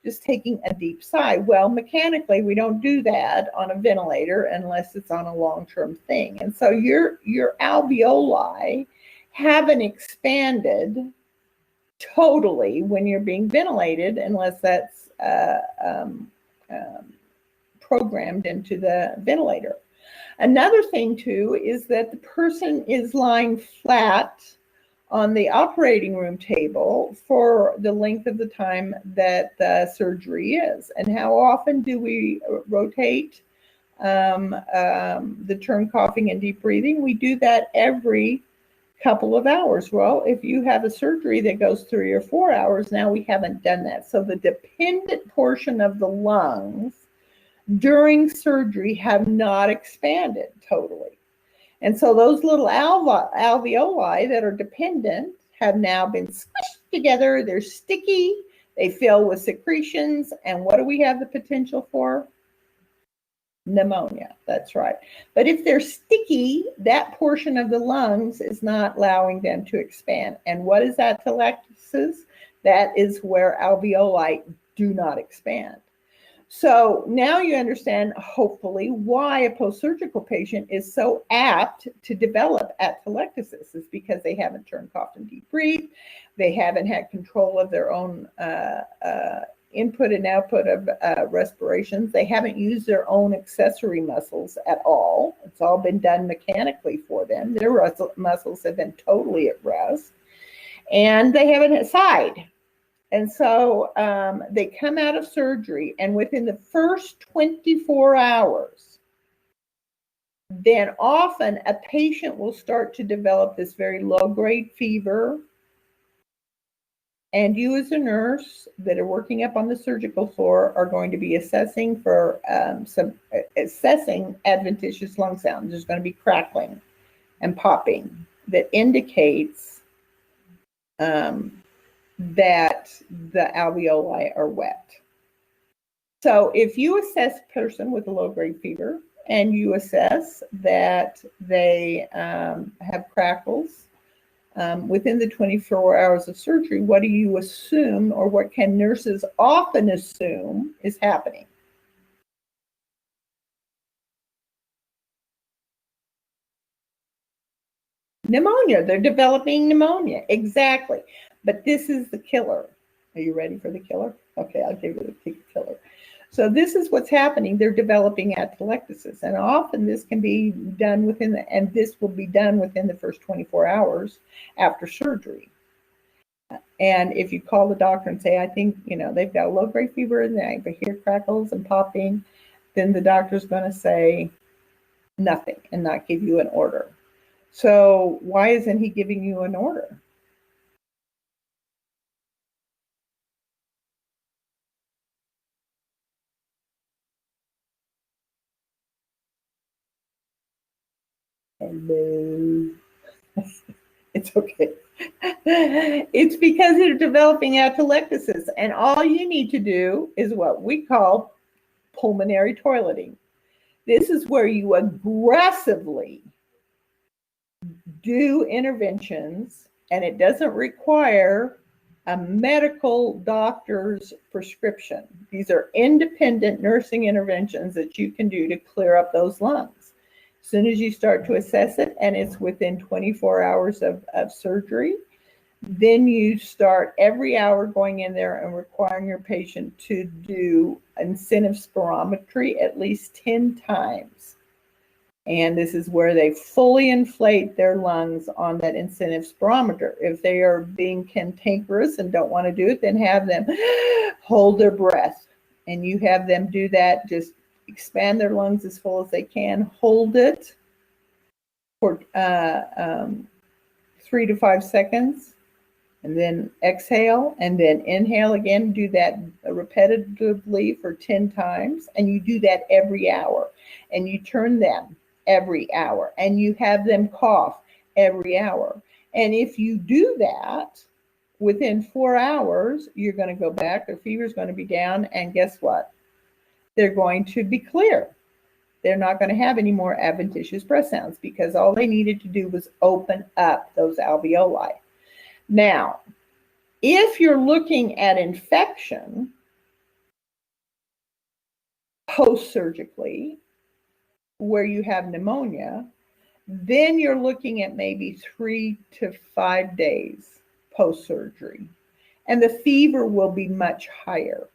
just taking a deep sigh. Well, mechanically, we don't do that on a ventilator unless it's on a long-term thing. And so your alveoli haven't expanded totally when you're being ventilated unless that's programmed into the ventilator. Another thing too is that the person is lying flat on the operating room table for the length of the time that the surgery is. And how often do we rotate the turn, coughing, and deep breathing? We do that every couple of hours. Well, if you have a surgery that goes 3 or 4 hours, now we haven't done that. So the dependent portion of the lungs during surgery have not expanded totally. And so those little alveoli that are dependent have now been squished together. They're sticky. They fill with secretions. And what do we have the potential for? Pneumonia. That's right. But if they're sticky, that portion of the lungs is not allowing them to expand. And what is atelectasis? That is where alveoli do not expand. So now you understand, hopefully, why a post-surgical patient is so apt to develop atelectasis. Is because they haven't turned, coughed, and deep breathed. They haven't had control of their own input and output of respirations. They haven't used their own accessory muscles at all. It's all been done mechanically for them. Their muscles have been totally at rest. And they haven't sighed. And so they come out of surgery, and within the first 24 hours, then often a patient will start to develop this very low-grade fever. And you as a nurse that are working up on the surgical floor are going to be assessing for assessing adventitious lung sounds. There's going to be crackling and popping that indicates that the alveoli are wet. So if you assess a person with a low-grade fever and you assess that they have crackles within the 24 hours of surgery, what do you assume, or what can nurses often assume is happening? Pneumonia. They're developing pneumonia. Exactly. But this is the killer. Are you ready for the killer? Okay, I'll give you the killer. So this is what's happening. They're developing atelectasis, and often this can be done and this will be done within the first 24 hours after surgery. And if you call the doctor and say, I think, they've got a low-grade fever and I hear crackles and popping, then the doctor's going to say nothing and not give you an order. So why isn't he giving you an order? Hello. It's okay. It's because they're developing atelectasis, and all you need to do is what we call pulmonary toileting. This is where you aggressively do interventions, and it doesn't require a medical doctor's prescription. These are independent nursing interventions that you can do to clear up those lungs. As soon as you start to assess it, and it's within 24 hours of surgery, then you start every hour going in there and requiring your patient to do incentive spirometry at least 10 times. And this is where they fully inflate their lungs on that incentive spirometer. If they are being cantankerous and don't want to do it, then have them hold their breath. And you have them do that, just expand their lungs as full as they can, hold it for 3 to 5 seconds, and then exhale, and then inhale again. Do that repetitively for 10 times, and you do that every hour. And you turn them every hour, and you have them cough every hour. And if you do that, within 4 hours, you're going to go back, their fever is going to be down, and guess what? They're going to be clear. They're not going to have any more adventitious breath sounds because all they needed to do was open up those alveoli. Now, if you're looking at infection post-surgically, where you have pneumonia, then you're looking at maybe 3 to 5 days post-surgery, and the fever will be much higher.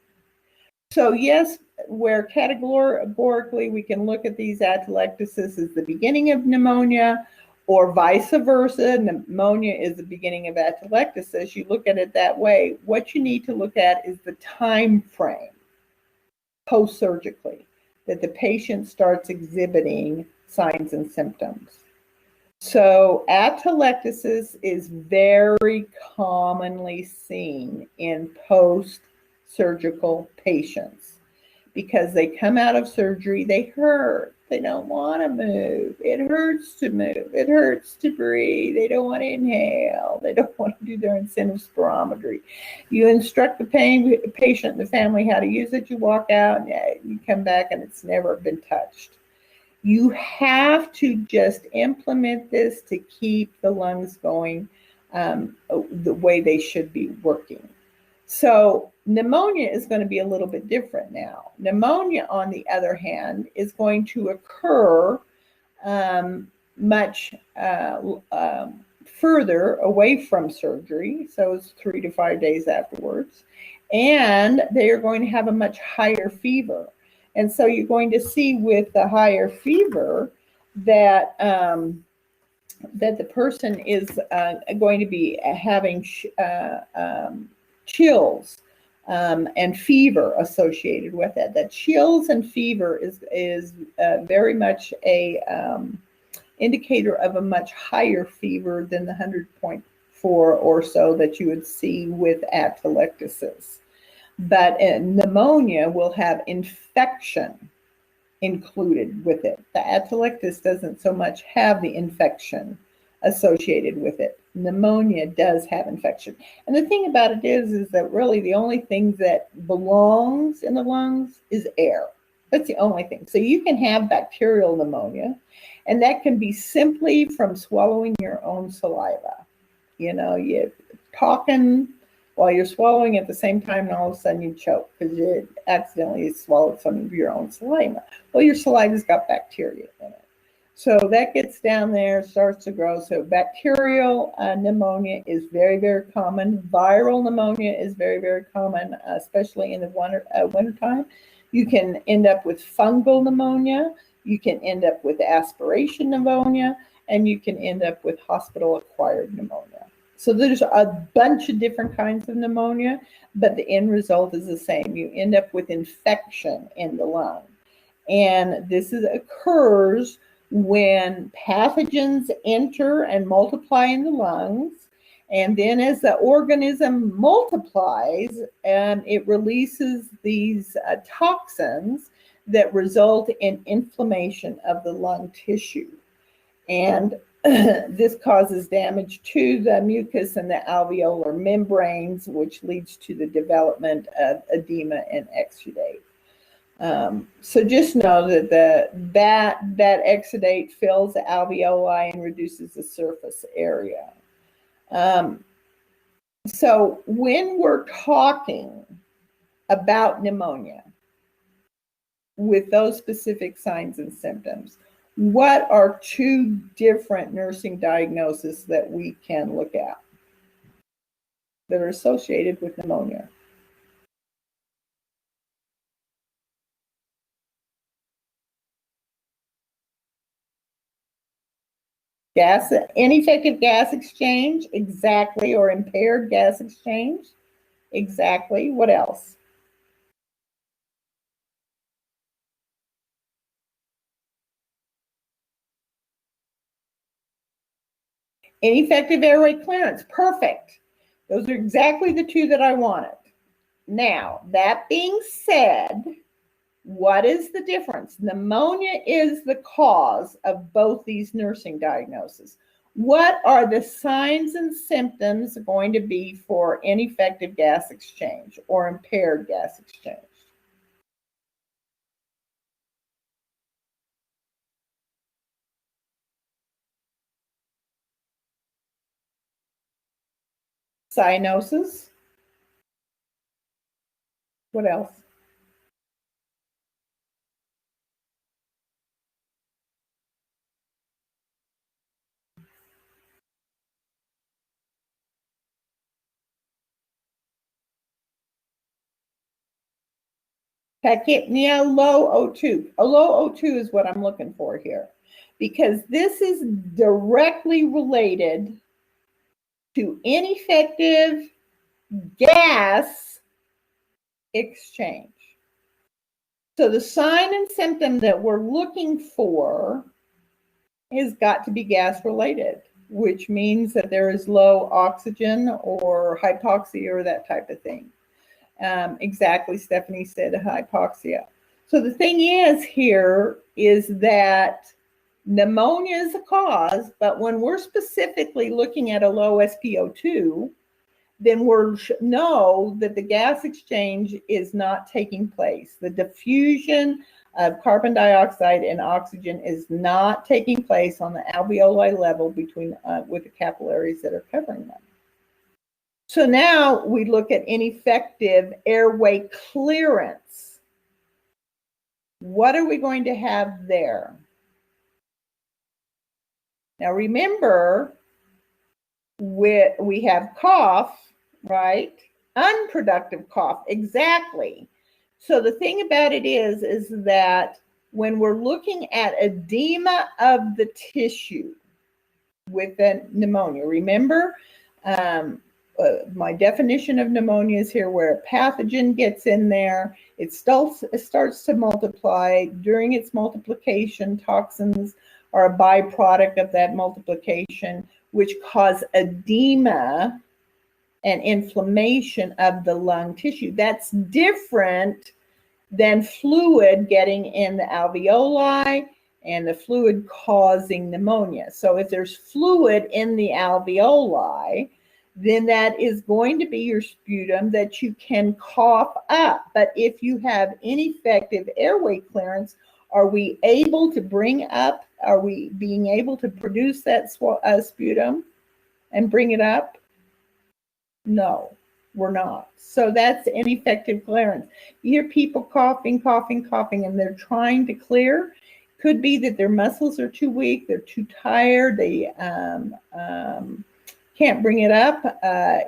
So yes, where categorically we can look at these atelectasis as the beginning of pneumonia, or vice versa, pneumonia is the beginning of atelectasis. You look at it that way. What you need to look at is the time frame post-surgically that the patient starts exhibiting signs and symptoms. So atelectasis is very commonly seen in post-surgical patients because they come out of surgery, they hurt, they don't want to move, it hurts to move, it hurts to breathe, they don't want to inhale, they don't want to do their incentive spirometry. You instruct the patient and the family how to use it, you walk out, and you come back and it's never been touched. You have to just implement this to keep the lungs going the way they should be working. So pneumonia is going to be a little bit different now. Pneumonia, on the other hand, is going to occur much further away from surgery. So it's 3 to 5 days afterwards. And they are going to have a much higher fever. And so you're going to see with the higher fever that that the person is going to be having chills and fever associated with it. That chills and fever is very much a indicator of a much higher fever than the 100.4 or so that you would see with atelectasis. But pneumonia will have infection included with it. The atelectasis doesn't so much have the infection associated with it. Pneumonia does have infection. And the thing about it is that really the only thing that belongs in the lungs is air. That's the only thing. So you can have bacterial pneumonia, and that can be simply from swallowing your own saliva. You're talking while you're swallowing at the same time, and all of a sudden you choke because you accidentally swallowed some of your own saliva. Well, your saliva's got bacteria in it. So that gets down there, starts to grow. So bacterial pneumonia is very, very common. Viral pneumonia is very, very common, especially in the wintertime. You can end up with fungal pneumonia. You can end up with aspiration pneumonia, and you can end up with hospital-acquired pneumonia. So there's a bunch of different kinds of pneumonia, but the end result is the same. You end up with infection in the lung. And this occurs when pathogens enter and multiply in the lungs. And then as the organism multiplies, it releases these toxins that result in inflammation of the lung tissue. And this causes damage to the mucus and the alveolar membranes, which leads to the development of edema and exudate. So just know that exudate fills the alveoli and reduces the surface area. So when we're talking about pneumonia with those specific signs and symptoms, what are two different nursing diagnoses that we can look at that are associated with pneumonia? Ineffective gas exchange, exactly, or impaired gas exchange, exactly. What else? Ineffective airway clearance, perfect. Those are exactly the two that I wanted. Now, that being said, what is the difference? Pneumonia is the cause of both these nursing diagnoses. What are the signs and symptoms going to be for ineffective gas exchange or impaired gas exchange? Cyanosis. What else? Tachypnea, low O2. A low O2 is what I'm looking for here, because this is directly related to ineffective gas exchange. So the sign and symptom that we're looking for has got to be gas related, which means that there is low oxygen or hypoxia or that type of thing. Exactly, Stephanie said hypoxia. So the thing is here is that pneumonia is a cause, but when we're specifically looking at a low SpO2, then we'll know that the gas exchange is not taking place. The diffusion of carbon dioxide and oxygen is not taking place on the alveoli level between with the capillaries that are covering them. So now we look at ineffective airway clearance. What are we going to have there? Now remember, we have cough, right? Unproductive cough, exactly. So the thing about it is that when we're looking at edema of the tissue with the pneumonia, remember, my definition of pneumonia is here, where a pathogen gets in there, it starts to multiply. During its multiplication, toxins are a byproduct of that multiplication, which cause edema and inflammation of the lung tissue. That's different than fluid getting in the alveoli and the fluid causing pneumonia. So if there's fluid in the alveoli, then that is going to be your sputum that you can cough up. But if you have ineffective airway clearance, are we able to bring up, are we being able to produce that sputum and bring it up? No, we're not. So that's ineffective clearance. You hear people coughing, and they're trying to clear. Could be that their muscles are too weak, they're too tired, they can't bring it up.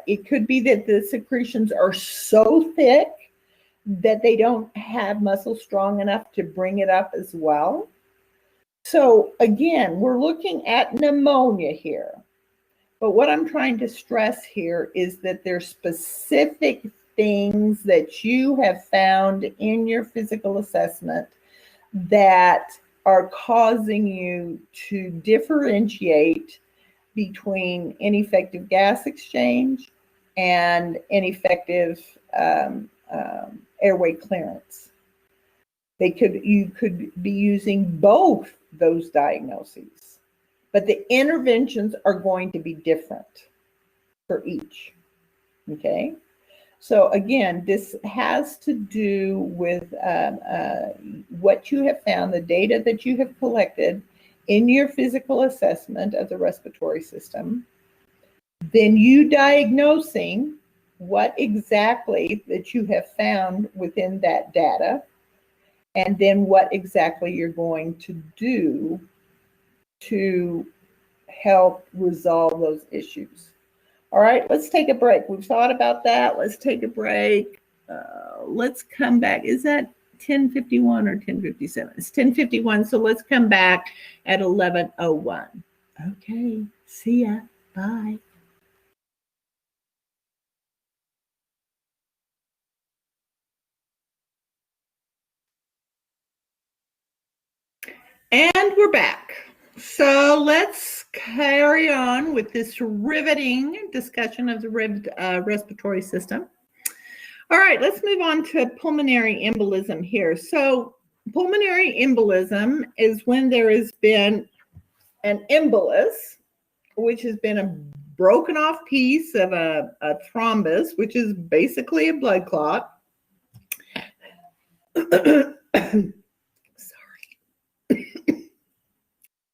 It could be that the secretions are so thick that they don't have muscle strong enough to bring it up as well. So again, we're looking at pneumonia here. But what I'm trying to stress here is that there's specific things that you have found in your physical assessment that are causing you to differentiate between ineffective gas exchange and ineffective airway clearance. You could be using both those diagnoses, but the interventions are going to be different for each. Okay. So again, this has to do with what you have found, the data that you have collected in your physical assessment of the respiratory system, then you diagnosing what exactly that you have found within that data, and then what exactly you're going to do to help resolve those issues. All right, let's take a break. We've thought about that. Let's take a break. Let's come back. Is that 10:51 or 10:57? It's 10:51, so let's come back at 11:01. Okay, see ya. Bye. And we're back. So let's carry on with this riveting discussion of the respiratory system. All right, let's move on to pulmonary embolism here. So pulmonary embolism is when there has been an embolus, which has been a broken off piece of a thrombus, which is basically a blood clot. Sorry.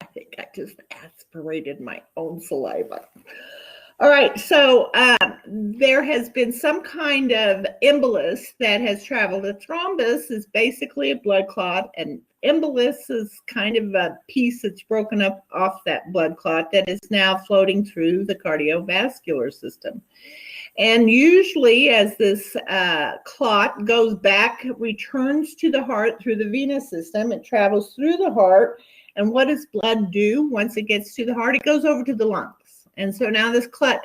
I think I just aspirated my own saliva. All right, so there has been some kind of embolus that has traveled. A thrombus is basically a blood clot, and embolus is kind of a piece that's broken up off that blood clot that is now floating through the cardiovascular system. And usually as this clot goes back, returns to the heart through the venous system, it travels through the heart. And what does blood do once it gets to the heart? It goes over to the lungs. And so now this clot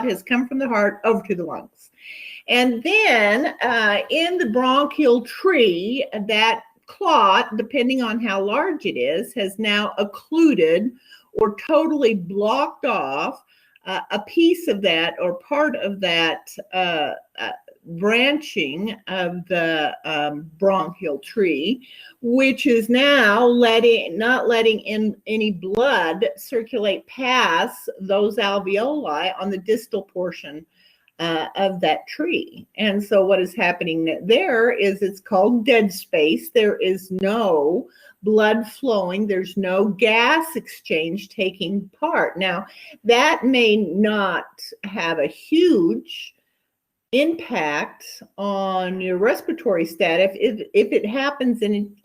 has come from the heart over to the lungs. And then in the bronchial tree, that clot, depending on how large it is, has now occluded or totally blocked off a piece of that or part of that branching of the bronchial tree, which is now not letting in any blood circulate past those alveoli on the distal portion of that tree. And so what is happening there is it's called dead space. There is no blood flowing. There's no gas exchange taking part. Now, that may not have a huge impact on your respiratory status if it happens in a teeny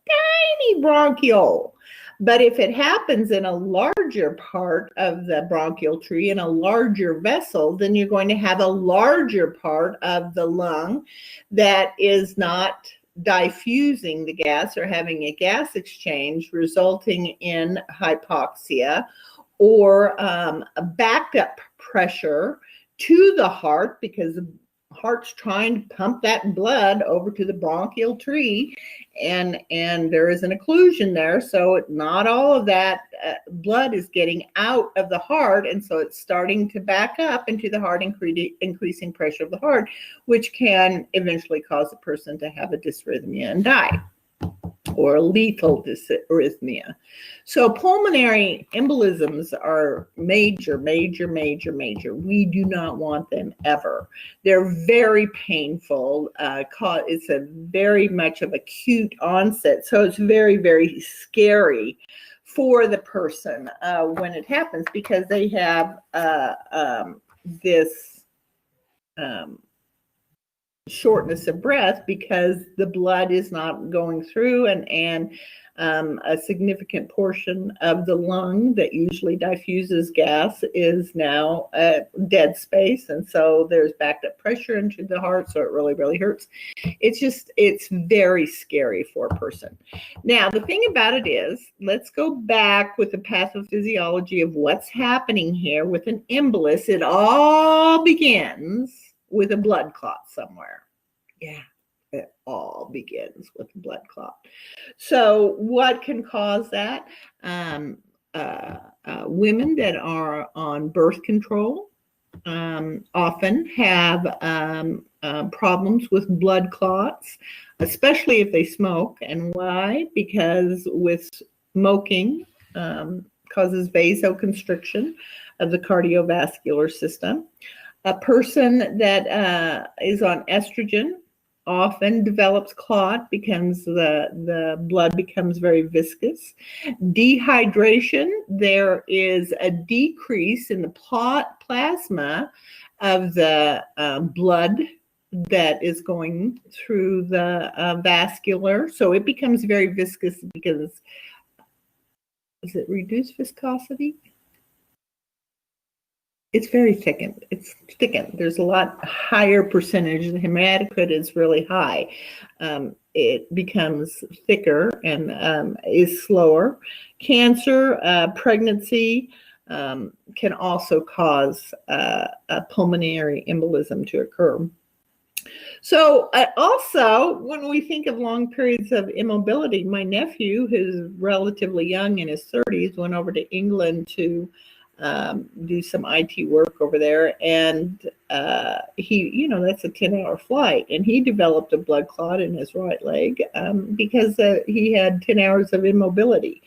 tiny bronchiole. But if it happens in a larger part of the bronchial tree, in a larger vessel, then you're going to have a larger part of the lung that is not diffusing the gas or having a gas exchange, resulting in hypoxia or a backed up pressure to the heart, because the heart's trying to pump that blood over to the bronchial tree, and there is an occlusion there, so not all of that blood is getting out of the heart, and so it's starting to back up into the heart, increasing pressure of the heart, which can eventually cause a person to have a dysrhythmia and die, or a lethal dysrhythmia. So pulmonary embolisms are major, major, major, major. We do not want them ever. They're very painful. It's a very much of acute onset. So it's very, very scary for the person when it happens, because they have this shortness of breath because the blood is not going through, and a significant portion of the lung that usually diffuses gas is now dead space, and so there's backed up pressure into the heart, so it really, really hurts. It's very scary for a person. Now, the thing about it is, let's go back with the pathophysiology of what's happening here with an embolus. It all begins with a blood clot somewhere. Yeah. It all begins with a blood clot. So what can cause that? Women that are on birth control often have problems with blood clots, especially if they smoke. And why? Because with smoking causes vasoconstriction of the cardiovascular system. A person that is on estrogen often develops clot, becomes the blood becomes very viscous. Dehydration, there is a decrease in the plasma of the blood that is going through the vascular, so it becomes very viscous because, is it reduced viscosity? It's very thickened. It's thickened. There's a lot higher percentage. The hematocrit is really high. It becomes thicker and is slower. Cancer, pregnancy can also cause a pulmonary embolism to occur. So also, when we think of long periods of immobility, my nephew, who's relatively young, in his 30s, went over to England to do some IT work over there, and he, that's a 10-hour flight, and he developed a blood clot in his right leg because he had 10 hours of immobility.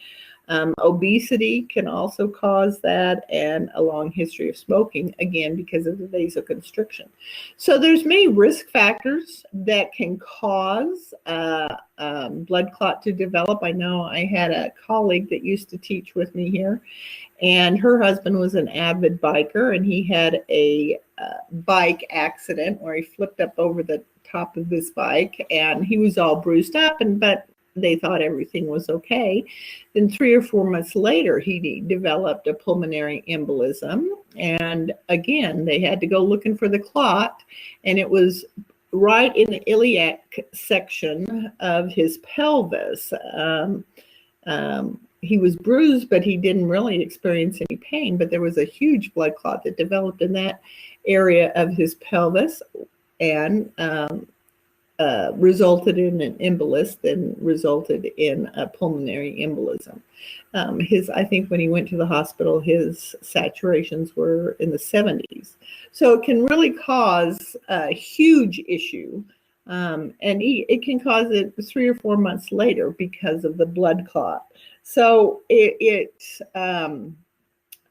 Obesity can also cause that, and a long history of smoking, again, because of the vasoconstriction. So there's many risk factors that can cause blood clot to develop. I know I had a colleague that used to teach with me here, and her husband was an avid biker, and he had a bike accident where he flipped up over the top of his bike, and he was all bruised up, but they thought everything was okay. Then 3 or 4 months later, he developed a pulmonary embolism. And again, they had to go looking for the clot. And it was right in the iliac section of his pelvis. He was bruised, but he didn't really experience any pain. But there was a huge blood clot that developed in that area of his pelvis, and resulted in an embolus, then resulted in a pulmonary embolism. I think when he went to the hospital, his saturations were in the 70s. So it can really cause a huge issue, and it can cause it 3 or 4 months later because of the blood clot. So it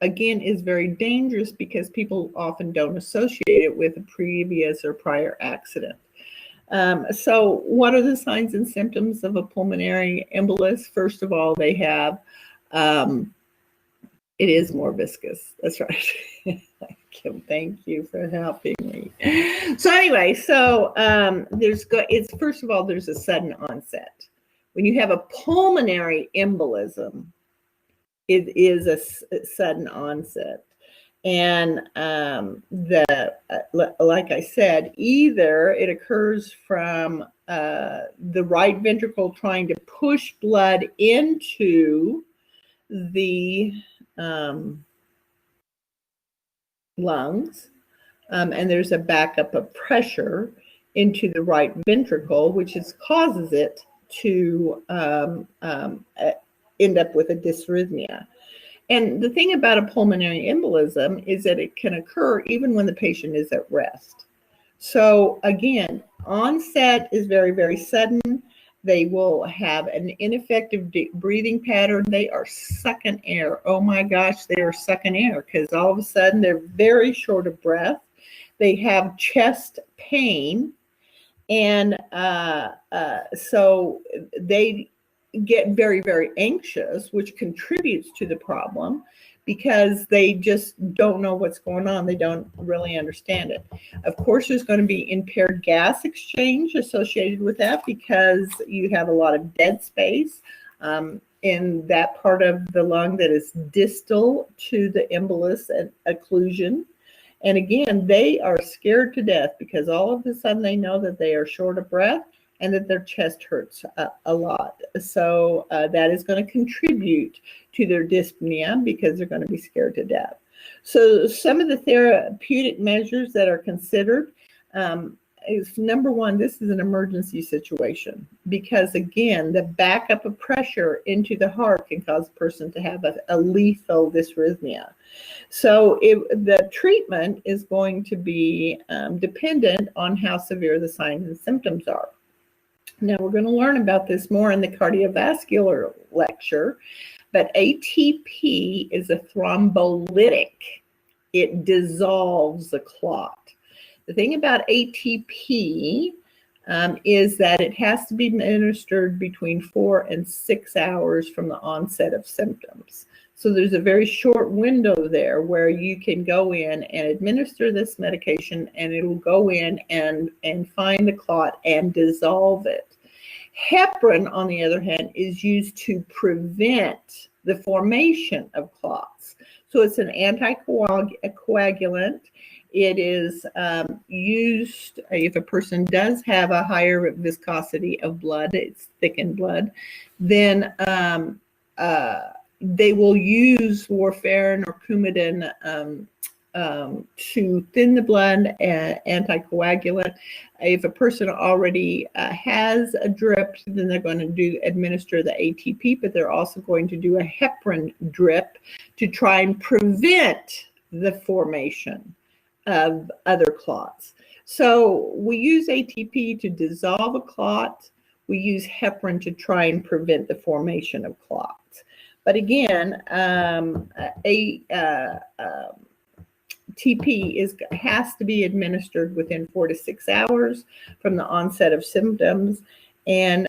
again, is very dangerous because people often don't associate it with a previous or prior accident. So what are the signs and symptoms of a pulmonary embolus? First of all, they have, it is more viscous. That's right. Kim, thank you for helping me. So anyway, it's first of all, there's a sudden onset. When you have a pulmonary embolism, it is a sudden onset. And like I said, either it occurs from the right ventricle trying to push blood into the lungs, and there's a backup of pressure into the right ventricle, which causes it to end up with a dysrhythmia. And the thing about a pulmonary embolism is that it can occur even when the patient is at rest. So again, onset is very, very sudden. They will have an ineffective breathing pattern. They are sucking air. Oh my gosh, they are sucking air because all of a sudden they're very short of breath. They have chest pain. And so they get very, very anxious, which contributes to the problem because they just don't know what's going on. They don't really understand it. Of course, there's going to be impaired gas exchange associated with that because you have a lot of dead space in that part of the lung that is distal to the embolus and occlusion. And again, they are scared to death because all of a sudden they know that they are short of breath and that their chest hurts a lot. So that is going to contribute to their dyspnea because they're going to be scared to death. So some of the therapeutic measures that are considered is, number one, this is an emergency situation because, again, the backup of pressure into the heart can cause a person to have a lethal dysrhythmia. So the treatment is going to be dependent on how severe the signs and symptoms are. Now, we're going to learn about this more in the cardiovascular lecture, but ATP is a thrombolytic. It dissolves the clot. The thing about ATP is that it has to be administered between 4 and 6 hours from the onset of symptoms. So there's a very short window there where you can go in and administer this medication and it'll go in and find the clot and dissolve it. Heparin, on the other hand, is used to prevent the formation of clots. So it's an anticoagulant. It is used if a person does have a higher viscosity of blood, it's thickened blood, then they will use warfarin or Coumadin to thin the blood, anticoagulant. If a person already has a drip, then they're going to administer the ATP, but they're also going to do a heparin drip to try and prevent the formation of other clots. So we use ATP to dissolve a clot. We use heparin to try and prevent the formation of clots. But again, TP has to be administered within 4 to 6 hours from the onset of symptoms. And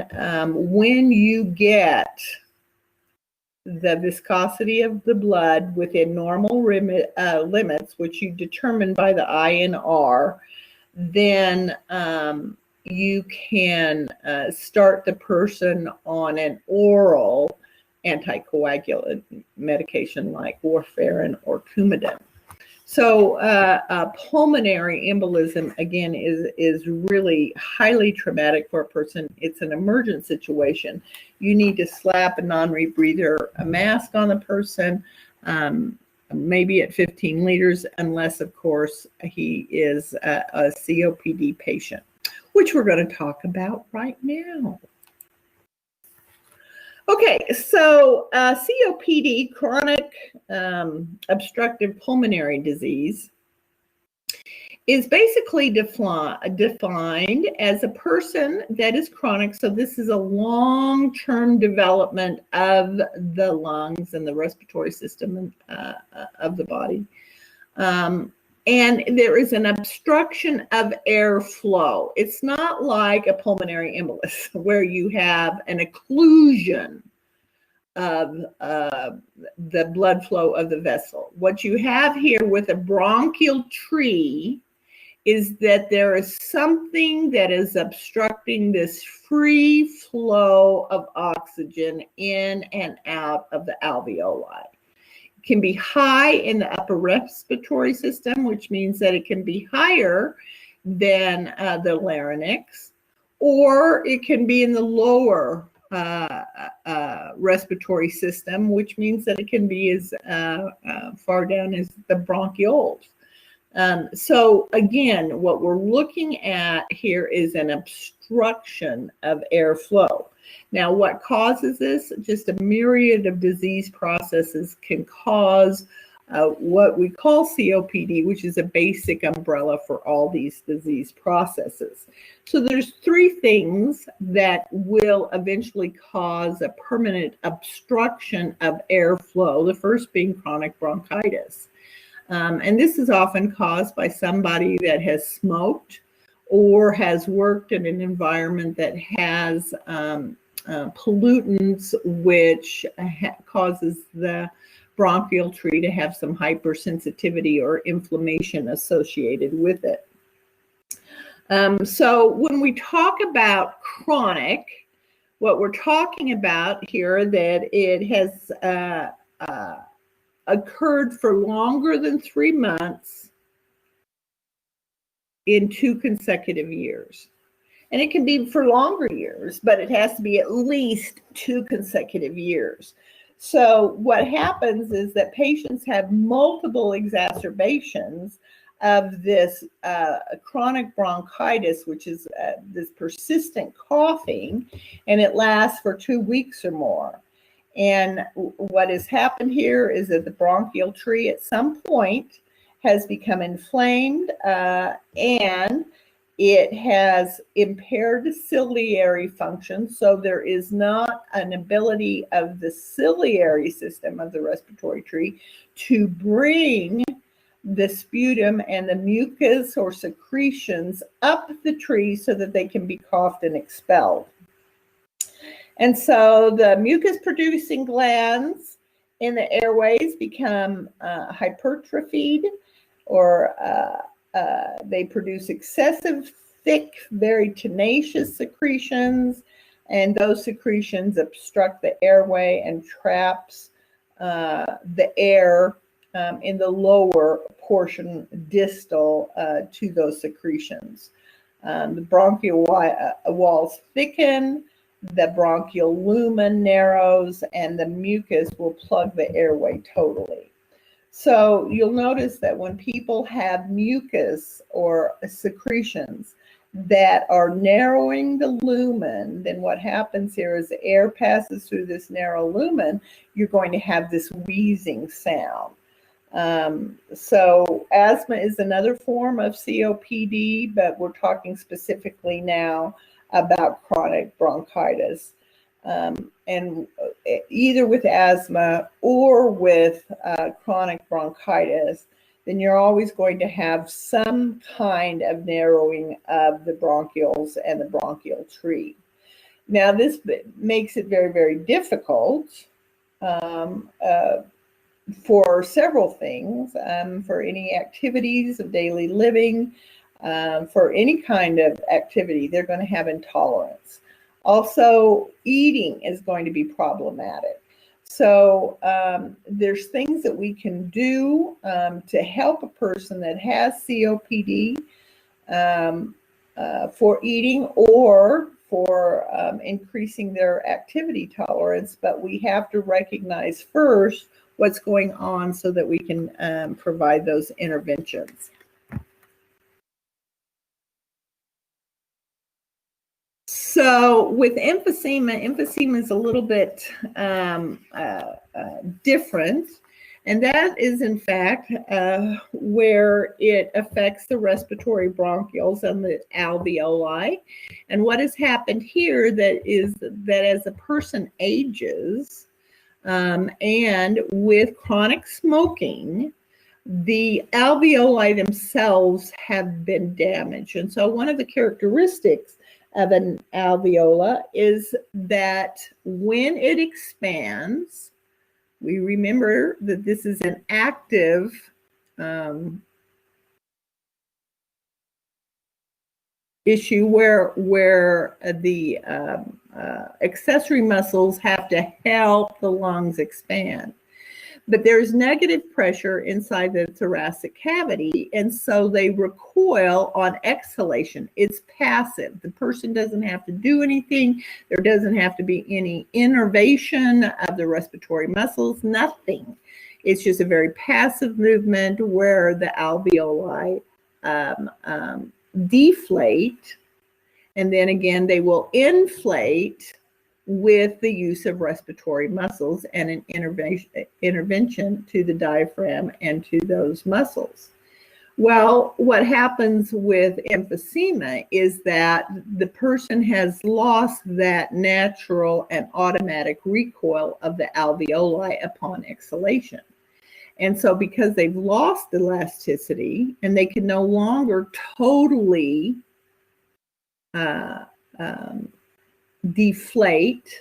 when you get the viscosity of the blood within normal limits, which you determine by the INR, then you can start the person on an oral anticoagulant medication like warfarin or Coumadin. So pulmonary embolism, again, is really highly traumatic for a person. It's an emergent situation. You need to slap a non-rebreather mask on the person, maybe at 15 liters, unless, of course, he is a COPD patient, which we're going to talk about right now. Okay, so COPD, chronic obstructive pulmonary disease, is basically defined as a person that is chronic. So this is a long-term development of the lungs and the respiratory system of the body. And there is an obstruction of airflow. It's not like a pulmonary embolus where you have an occlusion of the blood flow of the vessel. What you have here with a bronchial tree is that there is something that is obstructing this free flow of oxygen in and out of the alveoli. Can be high in the upper respiratory system, which means that it can be higher than the larynx, or it can be in the lower respiratory system, which means that it can be as far down as the bronchioles. So again, what we're looking at here is an obstruction of airflow. Now, what causes this? Just a myriad of disease processes can cause what we call COPD, which is a basic umbrella for all these disease processes. So there's 3 things that will eventually cause a permanent obstruction of airflow, the first being chronic bronchitis. And this is often caused by somebody that has smoked or has worked in an environment that has pollutants, which causes the bronchial tree to have some hypersensitivity or inflammation associated with it. So when we talk about chronic, what we're talking about here, that it has occurred for longer than 3 months in 2 consecutive years. And it can be for longer years, but it has to be at least 2 consecutive years. So what happens is that patients have multiple exacerbations of this chronic bronchitis, which is this persistent coughing, and it lasts for 2 weeks or more. And what has happened here is that the bronchial tree at some point has become inflamed, and it has impaired ciliary function. So there is not an ability of the ciliary system of the respiratory tree to bring the sputum and the mucus or secretions up the tree so that they can be coughed and expelled. And so the mucus producing glands in the airways become hypertrophied, or they produce excessive, thick, very tenacious secretions, and those secretions obstruct the airway and traps the air in the lower portion distal to those secretions. The bronchial walls thicken, the bronchial lumen narrows, and the mucus will plug the airway totally. So you'll notice that when people have mucus or secretions that are narrowing the lumen, then what happens here is the air passes through this narrow lumen, you're going to have this wheezing sound. So asthma is another form of COPD, but we're talking specifically now about chronic bronchitis. And either with asthma or with chronic bronchitis, then you're always going to have some kind of narrowing of the bronchioles and the bronchial tree. Now, this makes it very, very difficult for several things, for any activities of daily living, for any kind of activity, they're going to have intolerance. Also, eating is going to be problematic. So there's things that we can do to help a person that has COPD for eating or for increasing their activity tolerance, but we have to recognize first what's going on so that we can provide those interventions. So with emphysema is a little bit different, and that is in fact where it affects the respiratory bronchioles and the alveoli. And what has happened here is that as a person ages, and with chronic smoking, the alveoli themselves have been damaged. And so one of the characteristics of an alveola is that when it expands, we remember that this is an active issue where the accessory muscles have to help the lungs expand. But there's negative pressure inside the thoracic cavity, and so they recoil on exhalation. It's passive. The person doesn't have to do anything. There doesn't have to be any innervation of the respiratory muscles, nothing. It's just a very passive movement where the alveoli deflate, and then again, they will inflate with the use of respiratory muscles and an intervention to the diaphragm and to those muscles. Well, what happens with emphysema is that the person has lost that natural and automatic recoil of the alveoli upon exhalation. And so because they've lost elasticity and they can no longer totally deflate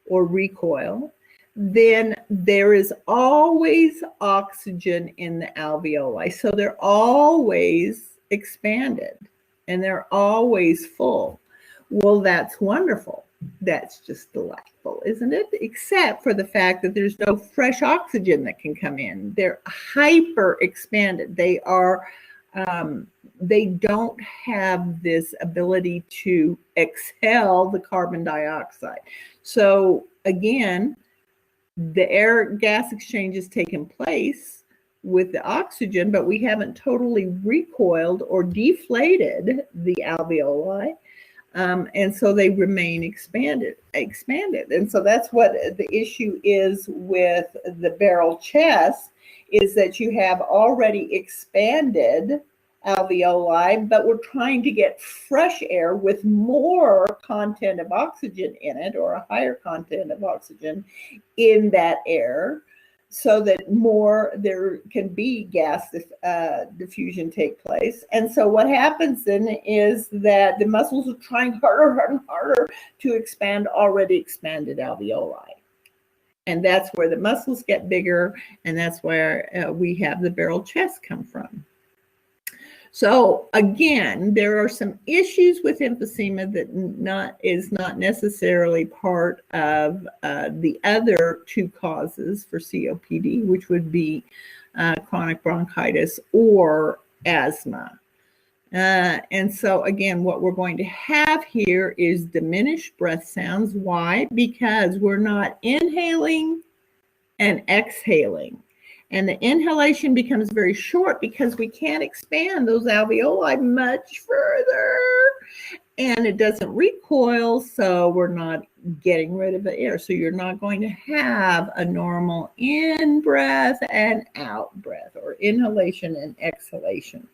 or recoil, then there is always oxygen in the alveoli. So they're always expanded and they're always full. Well, that's wonderful. That's just delightful, isn't it? Except for the fact that there's no fresh oxygen that can come in. They're hyper expanded. They are, they don't have this ability to exhale the carbon dioxide. So again, the air gas exchange has taken place with the oxygen, but we haven't totally recoiled or deflated the alveoli. And so they remain expanded. And so that's what the issue is with the barrel chest, is that you have already expanded alveoli, but we're trying to get fresh air with more content of oxygen in it, or a higher content of oxygen in that air, so that more there can be gas diffusion take place. And so what happens then is that the muscles are trying harder and harder to expand already expanded alveoli. And that's where the muscles get bigger, and that's where we have the barrel chest come from. So again, there are some issues with emphysema that is not necessarily part of the other two causes for COPD, which would be chronic bronchitis or asthma. And so again, what we're going to have here is diminished breath sounds. Why? Because we're not inhaling and exhaling. And the inhalation becomes very short because we can't expand those alveoli much further. And it doesn't recoil, so we're not getting rid of the air. So you're not going to have a normal in breath and out breath, or inhalation and exhalation.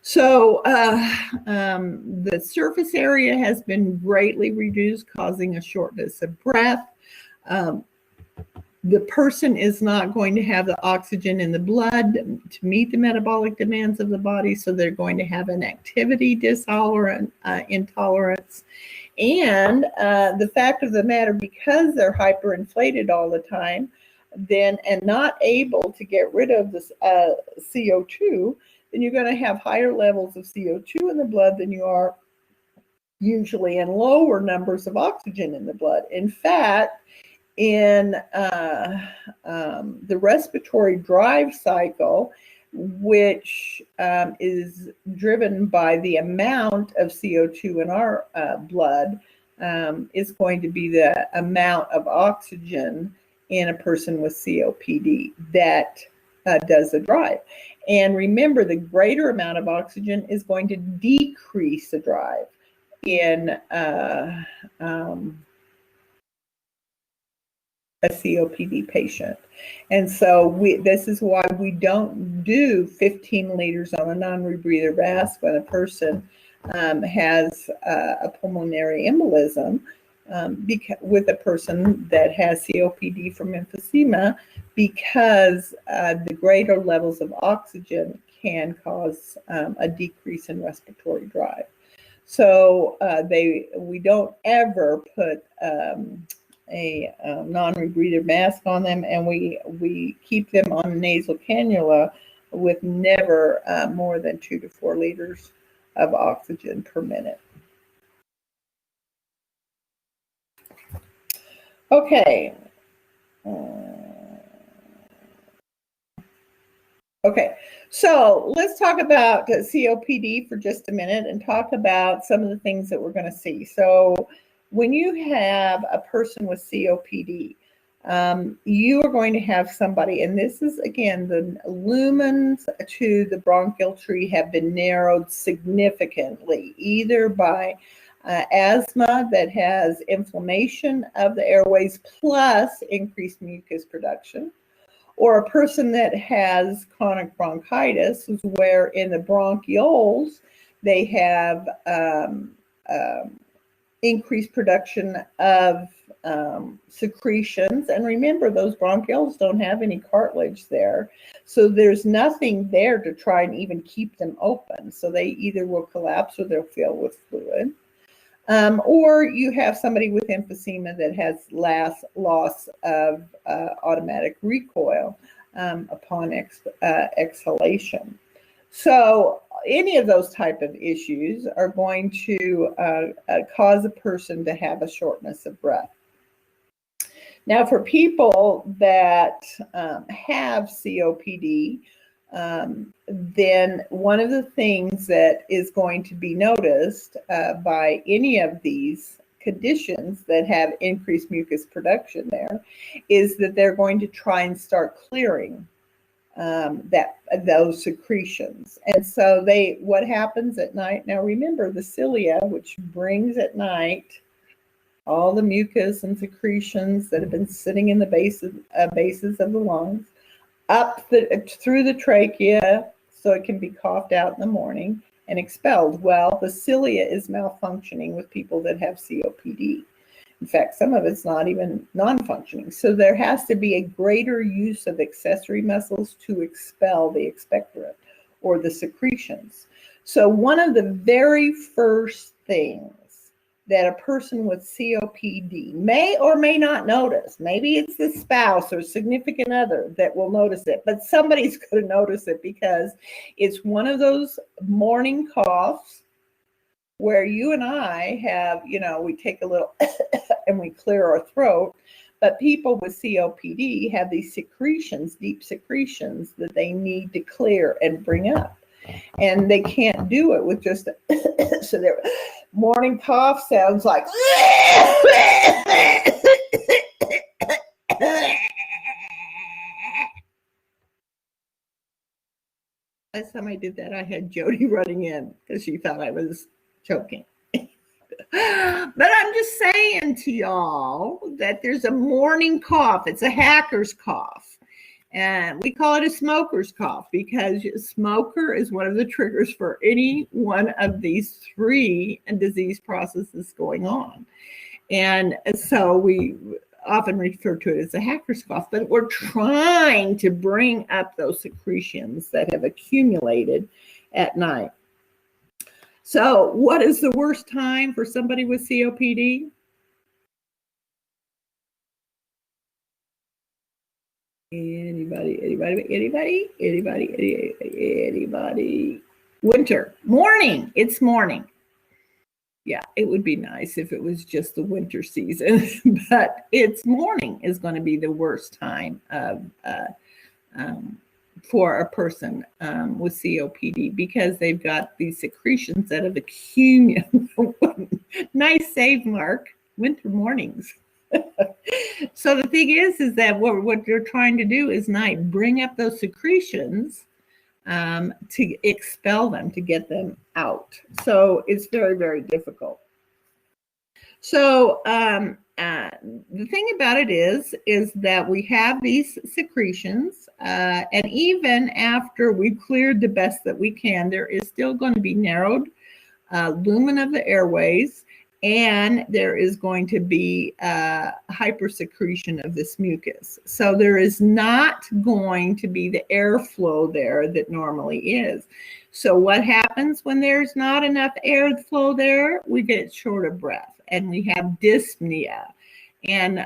So the surface area has been greatly reduced, causing a shortness of breath. The person is not going to have the oxygen in the blood to meet the metabolic demands of the body, so they're going to have an activity intolerance. And the fact of the matter, because they're hyperinflated all the time, then and not able to get rid of this CO2, then you're going to have higher levels of CO2 in the blood than you are usually, and lower numbers of oxygen in the blood. In fact, in the respiratory drive cycle, which is driven by the amount of CO2 in our blood, is going to be the amount of oxygen in a person with COPD that does the drive. And remember, the greater amount of oxygen is going to decrease the drive in a COPD patient. And so this is why we don't do 15 liters on a non-rebreather mask when a person has a pulmonary embolism with a person that has COPD from emphysema, because the greater levels of oxygen can cause a decrease in respiratory drive. So we don't ever put a non-rebreather mask on them, and we keep them on nasal cannula with never more than 2 to 4 liters of oxygen per minute. Okay. Okay, so let's talk about COPD for just a minute and talk about some of the things that we're going to see. So when you have a person with COPD, you are going to have somebody, and this is, again, the lumens to the bronchial tree have been narrowed significantly, either by asthma that has inflammation of the airways plus increased mucus production, or a person that has chronic bronchitis, where in the bronchioles they have increased production of secretions. And remember, those bronchioles don't have any cartilage there, so there's nothing there to try and even keep them open. So they either will collapse or they'll fill with fluid. Or you have somebody with emphysema that has loss of automatic recoil upon exhalation. So any of those type of issues are going to cause a person to have a shortness of breath. Now, for people that have COPD, then one of the things that is going to be noticed by any of these conditions that have increased mucus production there is that they're going to try and start clearing those secretions. And so what happens at night? Now remember, the cilia, which brings at night all the mucus and secretions that have been sitting in the bases of the lungs, up through the trachea, so it can be coughed out in the morning and expelled. Well, the cilia is malfunctioning with people that have COPD. In fact, some of it's not even non-functioning. So there has to be a greater use of accessory muscles to expel the expectorant or the secretions. So one of the very first things that a person with COPD may or may not notice, maybe it's the spouse or significant other that will notice it, but somebody's going to notice it, because it's one of those morning coughs where you and I have, we take a little and we clear our throat, but people with COPD have these secretions, deep secretions, that they need to clear and bring up. And they can't do it with just so their morning cough sounds like last time I did that, I had Jody running in because she thought I was choking. But I'm just saying to y'all that there's a morning cough. It's a hacker's cough. And we call it a smoker's cough because smoker is one of the triggers for any one of these three disease processes going on. And so we often refer to it as a hacker's cough, but we're trying to bring up those secretions that have accumulated at night. So what is the worst time for somebody with COPD? Anybody? Winter. Morning. It's morning. Yeah, it would be nice if it was just the winter season, but it's morning is going to be the worst time for a person with COPD, because they've got these secretions that have accumulated. Nice save, Mark. Winter mornings. So the thing is that what you're trying to do is not bring up those secretions to expel them, to get them out. So it's very, very difficult. So the thing about it is that we have these secretions, and even after we've cleared the best that we can, there is still going to be narrowed lumen of the airways, and there is going to be hypersecretion of this mucus. So there is not going to be the airflow there that normally is. So what happens when there's not enough airflow there? We get short of breath and we have dyspnea. And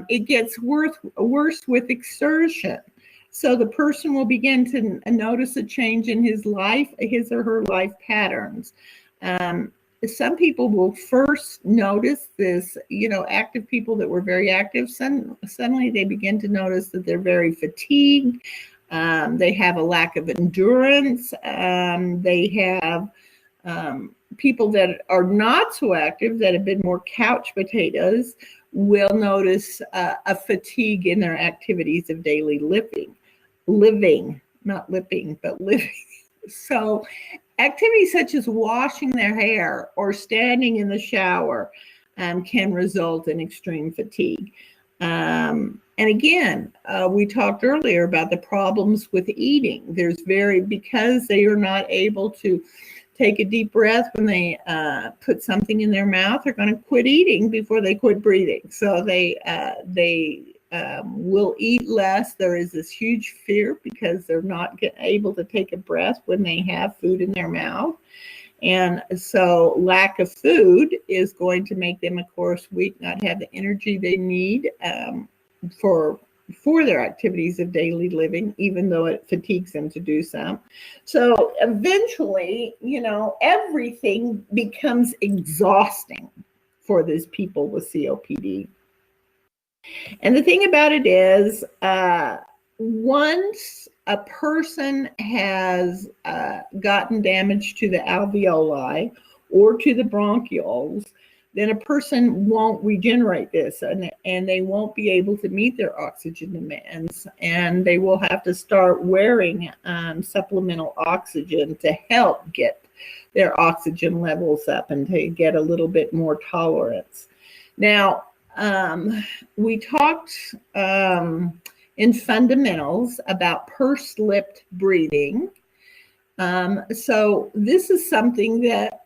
it gets worse with exertion. So the person will begin to notice a change in his or her life patterns. Some people will first notice this, active people that were very active, suddenly they begin to notice that they're very fatigued. They have a lack of endurance. They have people that are not so active, that have been more couch potatoes, will notice a fatigue in their activities of daily living, not lipping, but living. So activities such as washing their hair or standing in the shower can result in extreme fatigue. And again, we talked earlier about the problems with eating. Because they are not able to take a deep breath when they put something in their mouth, they're going to quit eating before they quit breathing. So they will eat less. There is this huge fear because they're not able to take a breath when they have food in their mouth. And so lack of food is going to make them, of course, weak, not have the energy they need for their activities of daily living, even though it fatigues them to do some. So eventually, everything becomes exhausting for these people with COPD. And the thing about it is, once a person has gotten damage to the alveoli or to the bronchioles, then a person won't regenerate this, and they won't be able to meet their oxygen demands, and they will have to start wearing supplemental oxygen to help get their oxygen levels up and to get a little bit more tolerance. Now, we talked in fundamentals about pursed-lipped breathing. So this is something that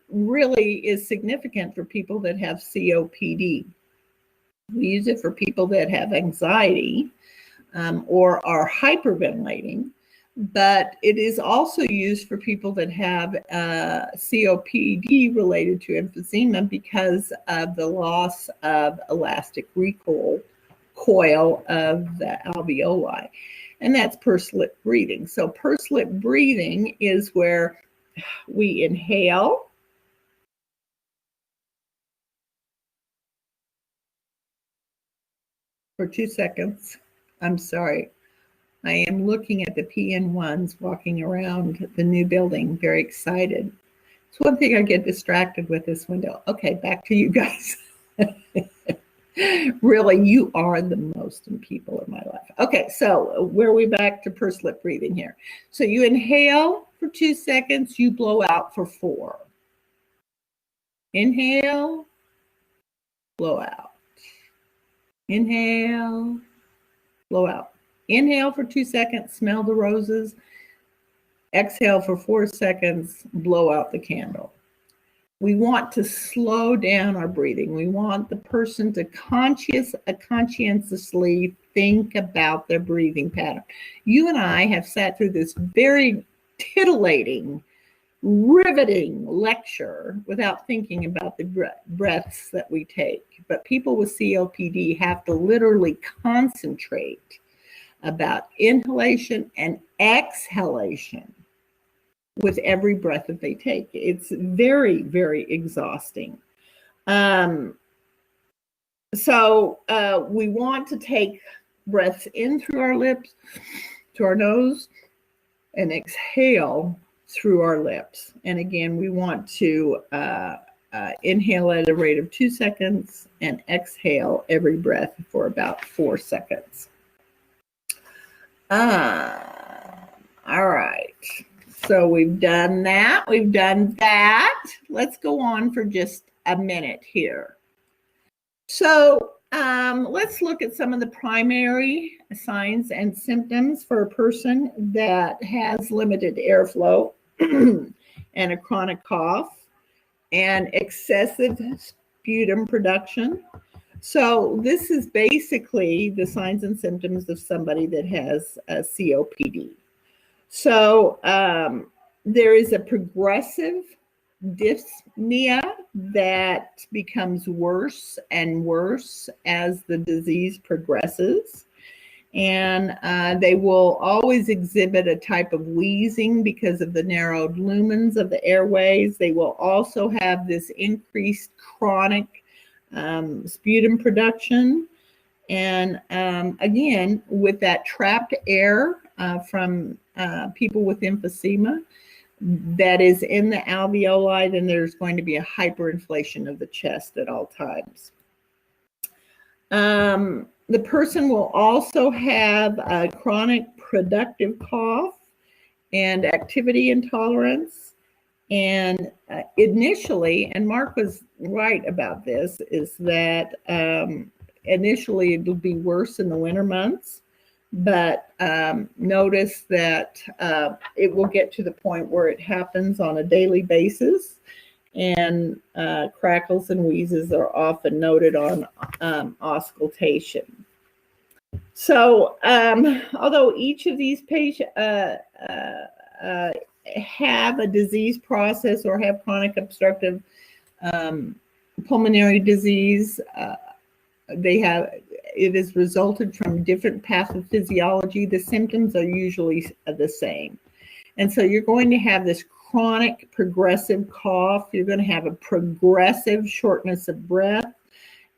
really is significant for people that have COPD. We use it for people that have anxiety or are hyperventilating, but it is also used for people that have COPD related to emphysema because of the loss of elastic recoil of the alveoli. And that's pursed-lip breathing. So pursed-lip breathing is where we inhale for 2 seconds. I'm sorry. I am looking at the PN1s walking around the new building, very excited. It's one thing I get distracted with this window. Okay, back to you guys. Really, you are the most important people in my life. Okay, so where are we back to pursed-lip breathing here? So you inhale for 2 seconds, you blow out for 4. Inhale, blow out. Inhale, blow out. Inhale for 2 seconds, smell the roses. Exhale for 4 seconds, blow out the candle. We want to slow down our breathing. We want the person to conscientiously think about their breathing pattern. You and I have sat through this very titillating, riveting lecture without thinking about the breaths that we take. But people with COPD have to literally concentrate about inhalation and exhalation with every breath that they take. It's very, very exhausting. So we want to take breaths in through our lips, to our nose, and exhale through our lips. And again, we want to inhale at a rate of 2 seconds and exhale every breath for about 4 seconds. All right. So we've done that. We've done that. Let's go on for just a minute here. So let's look at some of the primary signs and symptoms for a person that has limited airflow and a chronic cough and excessive sputum production. So this is basically the signs and symptoms of somebody that has a COPD. So there is a progressive dyspnea that becomes worse and worse as the disease progresses. And they will always exhibit a type of wheezing because of the narrowed lumens of the airways. They will also have this increased chronic sputum production. And again, with that trapped air from people with emphysema that is in the alveoli, then there's going to be a hyperinflation of the chest at all times. The person will also have a chronic productive cough and activity intolerance. And initially, and Mark was right about this, is that initially it'll be worse in the winter months, but notice that it will get to the point where it happens on a daily basis, and crackles and wheezes are often noted on auscultation. So although each of these have a disease process or have chronic obstructive pulmonary disease, it is resulted from different pathophysiology. The symptoms are usually the same. And so you're going to have this chronic progressive cough. You're going to have a progressive shortness of breath.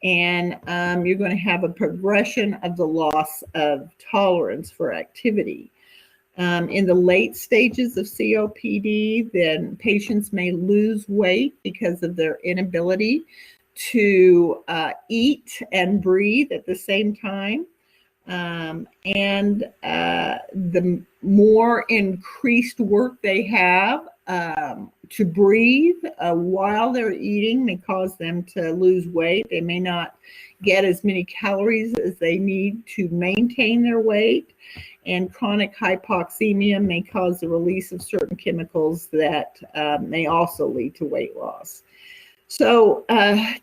And you're going to have a progression of the loss of tolerance for activity. In the late stages of COPD, then patients may lose weight because of their inability to eat and breathe at the same time. And the more increased work they have to breathe while they're eating may cause them to lose weight. They may not get as many calories as they need to maintain their weight. And chronic hypoxemia may cause the release of certain chemicals that may also lead to weight loss. So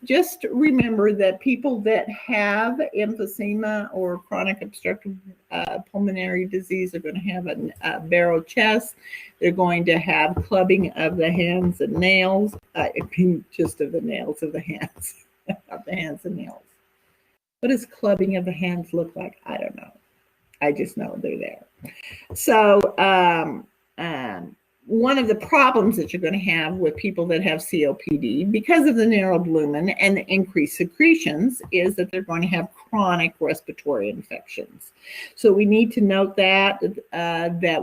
just remember that people that have emphysema or chronic obstructive pulmonary disease are going to have a barrow chest. They're going to have clubbing of the hands and nails, just of the nails of the hands, of the hands and nails. What does clubbing of the hands look like? I don't know. I just know they're there. So one of the problems that you're going to have with people that have COPD, because of the narrowed lumen and the increased secretions, is that they're going to have chronic respiratory infections. So we need to note that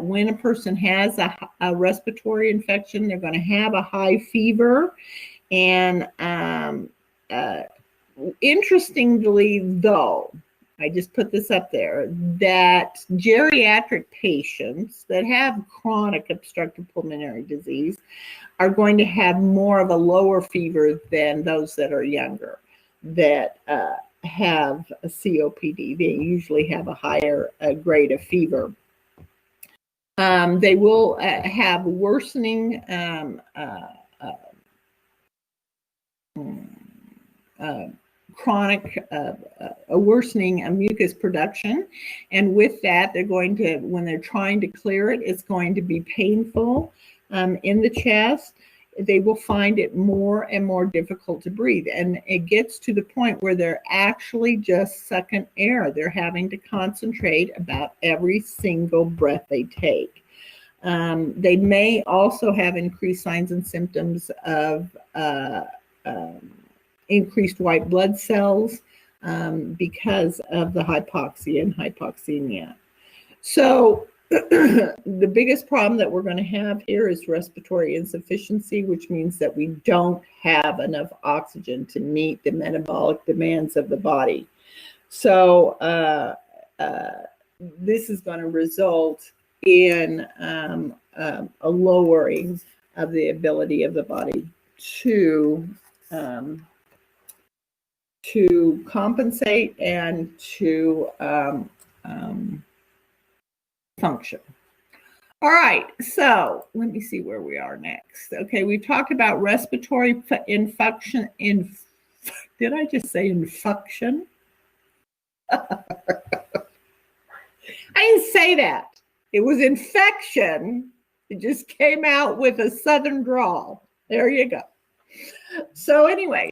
when a person has a respiratory infection, they're going to have a high fever. And interestingly, though, I just put this up there, that geriatric patients that have chronic obstructive pulmonary disease are going to have more of a lower fever than those that are younger that have a COPD. They usually have a higher grade of fever. They will have worsening chronic a worsening of mucus production, and with that they're going to, when they're trying to clear it, it's going to be painful in the chest. They will find it more and more difficult to breathe, and it gets to the point where they're actually just sucking air. They're having to concentrate about every single breath they take. They may also have increased signs and symptoms of increased white blood cells because of the hypoxia and hypoxemia. So the biggest problem that we're going to have here is respiratory insufficiency, which means that we don't have enough oxygen to meet the metabolic demands of the body. So this is going to result in a lowering of the ability of the body to compensate and to function. All right, so let me see where we are next. Okay, we talked about respiratory infection. Did I just say infection? I didn't say that. It was infection. It just came out with a southern drawl. There you go. So anyway,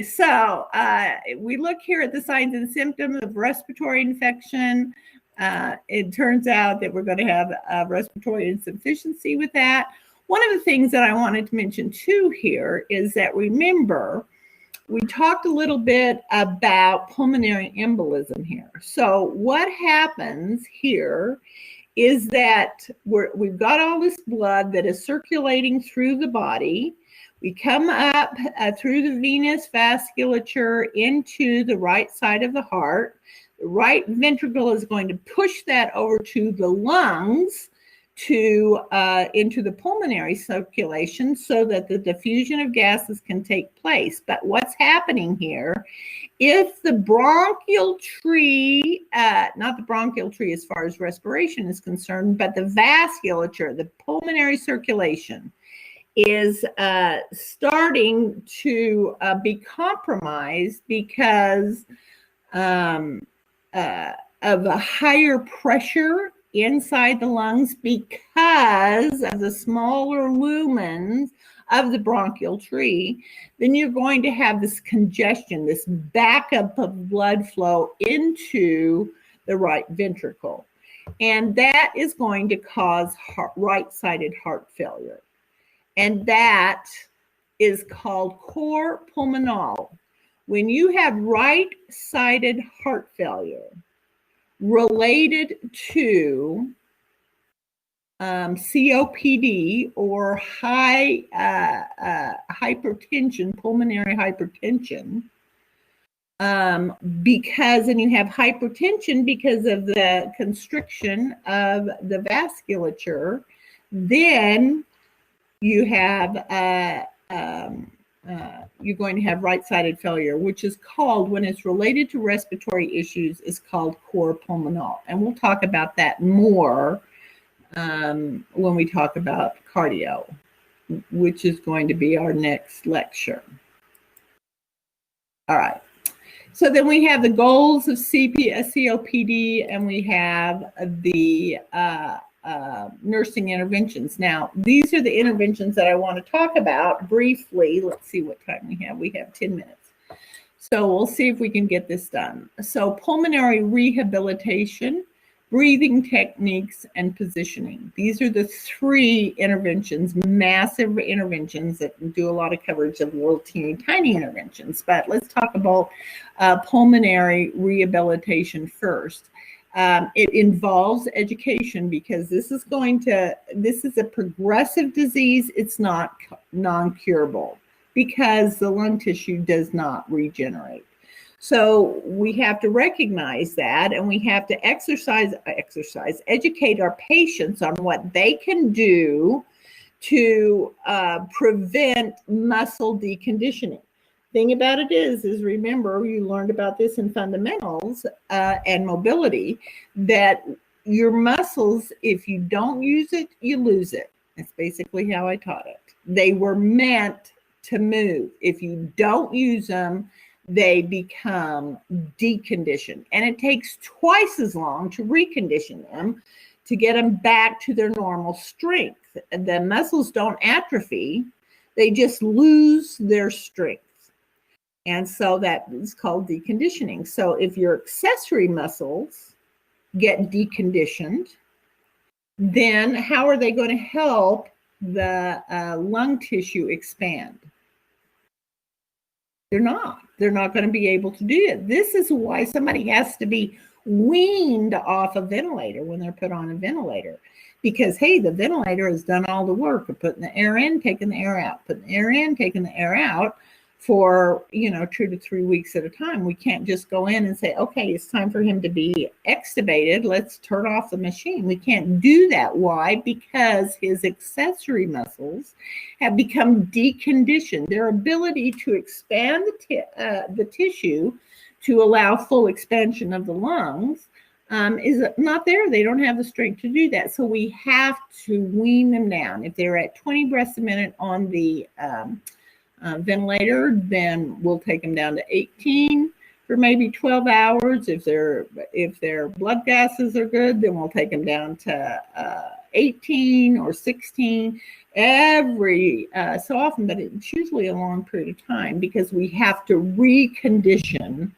we look here at the signs and symptoms of respiratory infection. It turns out that we're going to have respiratory insufficiency with that. One of the things that I wanted to mention too here is that, remember, we talked a little bit about pulmonary embolism here. So what happens here is that we've got all this blood that is circulating through the body. We come up through the venous vasculature into the right side of the heart. The right ventricle is going to push that over to the lungs into the pulmonary circulation so that the diffusion of gases can take place. But what's happening here, if the bronchial tree, not the bronchial tree as far as respiration is concerned, but the vasculature, the pulmonary circulation, is starting to be compromised because of a higher pressure inside the lungs because of the smaller lumens of the bronchial tree, then you're going to have this congestion, this backup of blood flow into the right ventricle. And that is going to cause right-sided heart failure. And that is called cor pulmonale. When you have right-sided heart failure related to COPD or high hypertension, pulmonary hypertension, and you have hypertension because of the constriction of the vasculature, then you have you're going to have right-sided failure, which is called, when it's related to respiratory issues, is called cor pulmonale. And we'll talk about that more when we talk about cardio, which is going to be our next lecture. All right. So then we have the goals of COPD, and we have the nursing interventions. Now, these are the interventions that I want to talk about briefly. Let's see what time we have. We have 10 minutes. So we'll see if we can get this done. So pulmonary rehabilitation, breathing techniques, and positioning. These are the three interventions, massive interventions that do a lot of coverage of little teeny tiny interventions. But let's talk about pulmonary rehabilitation first. It involves education because this is a progressive disease. It's not non-curable because the lung tissue does not regenerate. So we have to recognize that, and we have to educate our patients on what they can do to prevent muscle deconditioning. Thing about it is remember, you learned about this in fundamentals and mobility, that your muscles, if you don't use it, you lose it. That's basically how I taught it. They were meant to move. If you don't use them, they become deconditioned. And it takes twice as long to recondition them to get them back to their normal strength. The muscles don't atrophy, they just lose their strength. And so that is called deconditioning. So if your accessory muscles get deconditioned, then how are they going to help the lung tissue expand? They're not. They're not going to be able to do it. This is why somebody has to be weaned off a ventilator when they're put on a ventilator. Because, hey, the ventilator has done all the work of putting the air in, taking the air out, putting the air in, taking the air out for, 2 to 3 weeks at a time. We can't just go in and say, okay, it's time for him to be extubated. Let's turn off the machine. We can't do that. Why? Because his accessory muscles have become deconditioned. Their ability to expand the tissue to allow full expansion of the lungs is not there. They don't have the strength to do that. So we have to wean them down. If they're at 20 breaths a minute on the ventilator, then we'll take them down to 18 for maybe 12 hours. If their blood gases are good, then we'll take them down to 18 or 16 every so often, but it's usually a long period of time because we have to recondition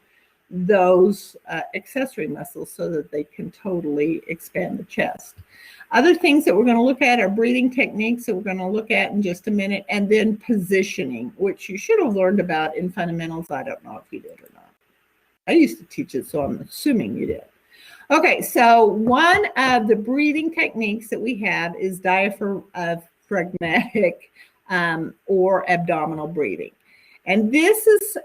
those accessory muscles so that they can totally expand the chest. Other things that we're going to look at are breathing techniques that we're going to look at in just a minute, and then positioning, which you should have learned about in fundamentals. I don't know if you did or not. I used to teach it, so I'm assuming you did. Okay, so one of the breathing techniques that we have is diaphragmatic or abdominal breathing. And this is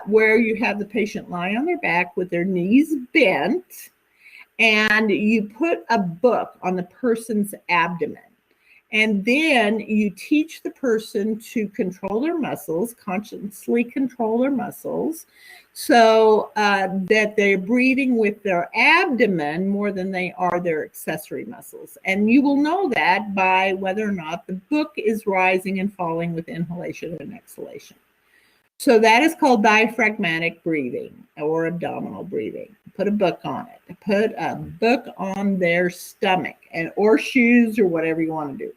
where you have the patient lying on their back with their knees bent, and you put a book on the person's abdomen. And then you teach the person to control their muscles, consciously control their muscles, so that they're breathing with their abdomen more than they are their accessory muscles. And you will know that by whether or not the book is rising and falling with inhalation and exhalation. So that is called diaphragmatic breathing or abdominal breathing. Put a book on it. Put a book on their stomach or shoes or whatever you want to do.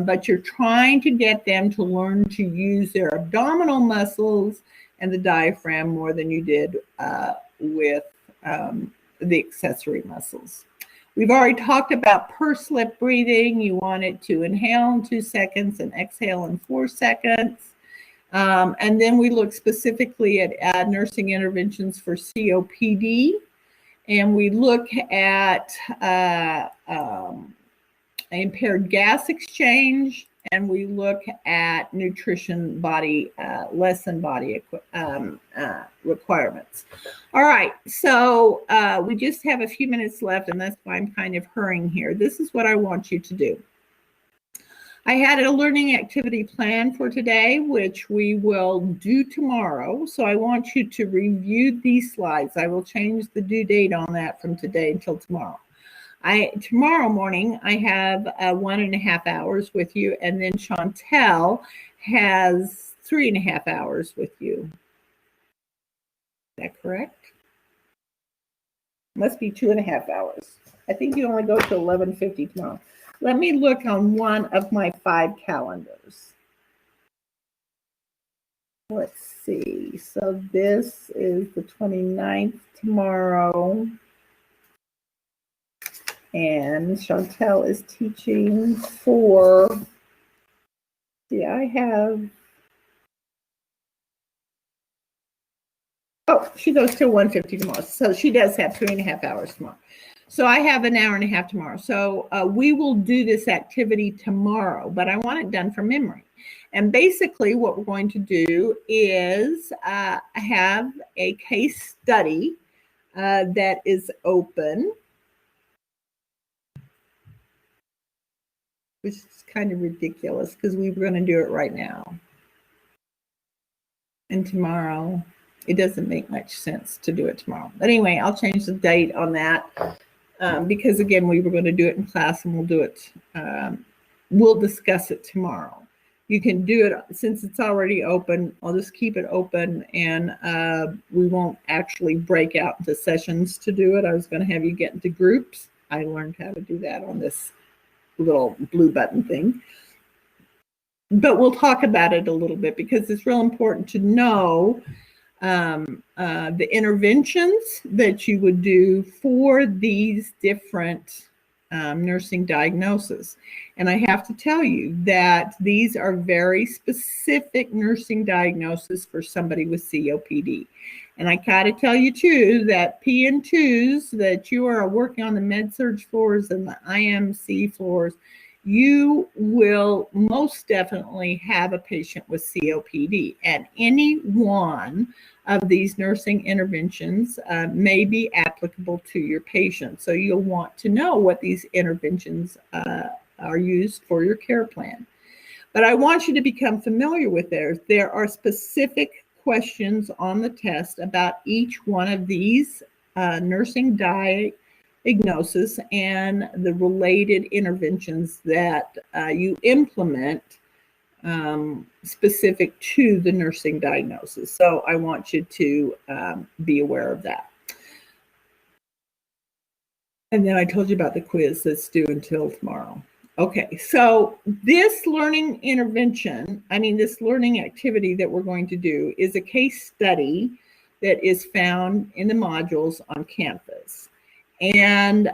But you're trying to get them to learn to use their abdominal muscles and the diaphragm more than you did with the accessory muscles. We've already talked about pursed lip breathing. You want it to inhale in 2 seconds and exhale in 4 seconds. And then we look specifically at nursing interventions for COPD. And we look at impaired gas exchange, and we look at nutrition body, less than body requirements. All right, so we just have a few minutes left, and that's why I'm kind of hurrying here. This is what I want you to do. I had a learning activity planned for today, which we will do tomorrow. So I want you to review these slides. I will change the due date on that from today until tomorrow. Tomorrow morning, I have 1.5 hours with you, and then Chantel has 3.5 hours with you. Is that correct? Must be 2.5 hours. I think you only go to 11:50 tomorrow. Let me look on one of my 5 calendars. Let's see. So this is the 29th tomorrow. And Chantel is teaching for, I have, she goes till 1:50 tomorrow. So she does have 3.5 hours tomorrow. So I have 1.5 hours tomorrow. So we will do this activity tomorrow, but I want it done from memory. And basically what we're going to do is have a case study that is open, which is kind of ridiculous because we were going to do it right now. And tomorrow, it doesn't make much sense to do it tomorrow. But anyway, I'll change the date on that because, again, we were going to do it in class, and we'll do it. We'll discuss it tomorrow. You can do it since it's already open. I'll just keep it open, and we won't actually break out into sessions to do it. I was going to have you get into groups. I learned how to do that on this little blue button thing. But we'll talk about it a little bit because it's real important to know the interventions that you would do for these different nursing diagnoses. And I have to tell you that these are very specific nursing diagnoses for somebody with COPD. And I got to tell you, too, that PN2s that you are working on the med-surg floors and the IMC floors, you will most definitely have a patient with COPD. And any one of these nursing interventions may be applicable to your patient. So you'll want to know what these interventions are used for your care plan. But I want you to become familiar with theirs. There are specific questions on the test about each one of these nursing diagnoses and the related interventions that you implement specific to the nursing diagnosis. So I want you to be aware of that. And then I told you about the quiz that's due until tomorrow. Okay, so this learning intervention, this learning activity that we're going to do is a case study that is found in the modules on campus. And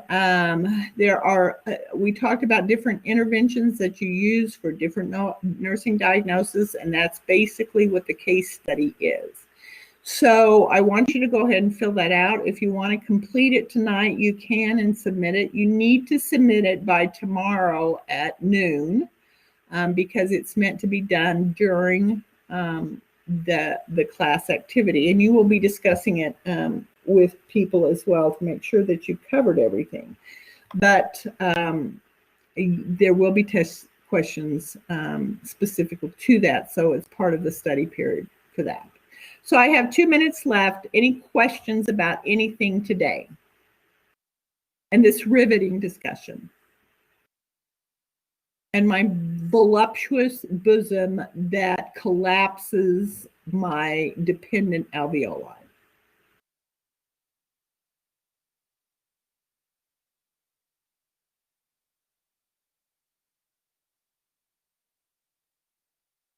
we talked about different interventions that you use for different nursing diagnoses, and that's basically what the case study is. So I want you to go ahead and fill that out. If you want to complete it tonight, you can and submit it. You need to submit it by tomorrow at noon because it's meant to be done during the class activity. And you will be discussing it with people as well to make sure that you've covered everything. But there will be test questions specific to that. So it's part of the study period for that. So I have 2 minutes left. Any questions about anything today? And this riveting discussion. And my voluptuous bosom that collapses my dependent alveoli.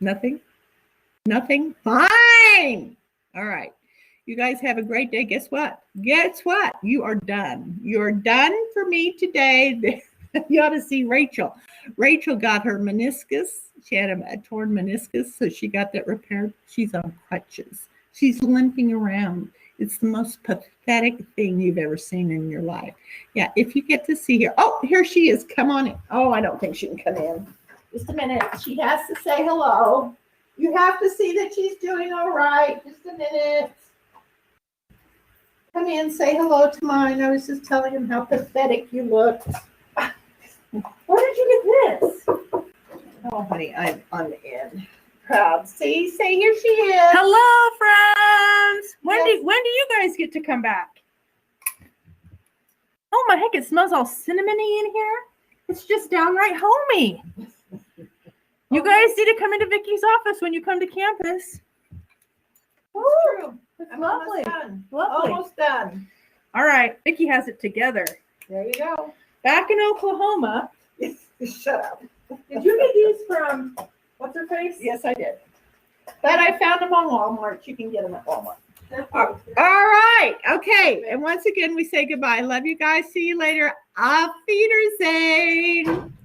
Nothing? Nothing? Fine. All right. You guys have a great day. Guess what? Guess what? You are done. You're done for me today. You ought to see Rachel. Rachel got her meniscus. She had a torn meniscus, so she got that repaired. She's on crutches. She's limping around. It's the most pathetic thing you've ever seen in your life. Yeah, if you get to see her. Oh, here she is. Come on in. Oh, I don't think she can come in. Just a minute. She has to say hello. You have to see that she's doing all right. Just a minute. Come in, say hello to mine. I was just telling him how pathetic you looked. Where did you get this? Oh, honey, I'm in. Proud. See, say here she is. Hello, friends. When Yes. do you guys get to come back? Oh my heck! It smells all cinnamony in here. It's just downright homey. You guys need to come into Vicky's office when you come to campus. It's true. It's I'm lovely. almost done. Lovely. Almost done. All right, Vicky has it together. There you go. Back in Oklahoma. Shut up. Did you get these from what's her face? Yes, I did. But I found them on Walmart. You can get them at Walmart. All right. Okay. And once again, we say goodbye. Love you guys. See you later. Auf Wiedersehen.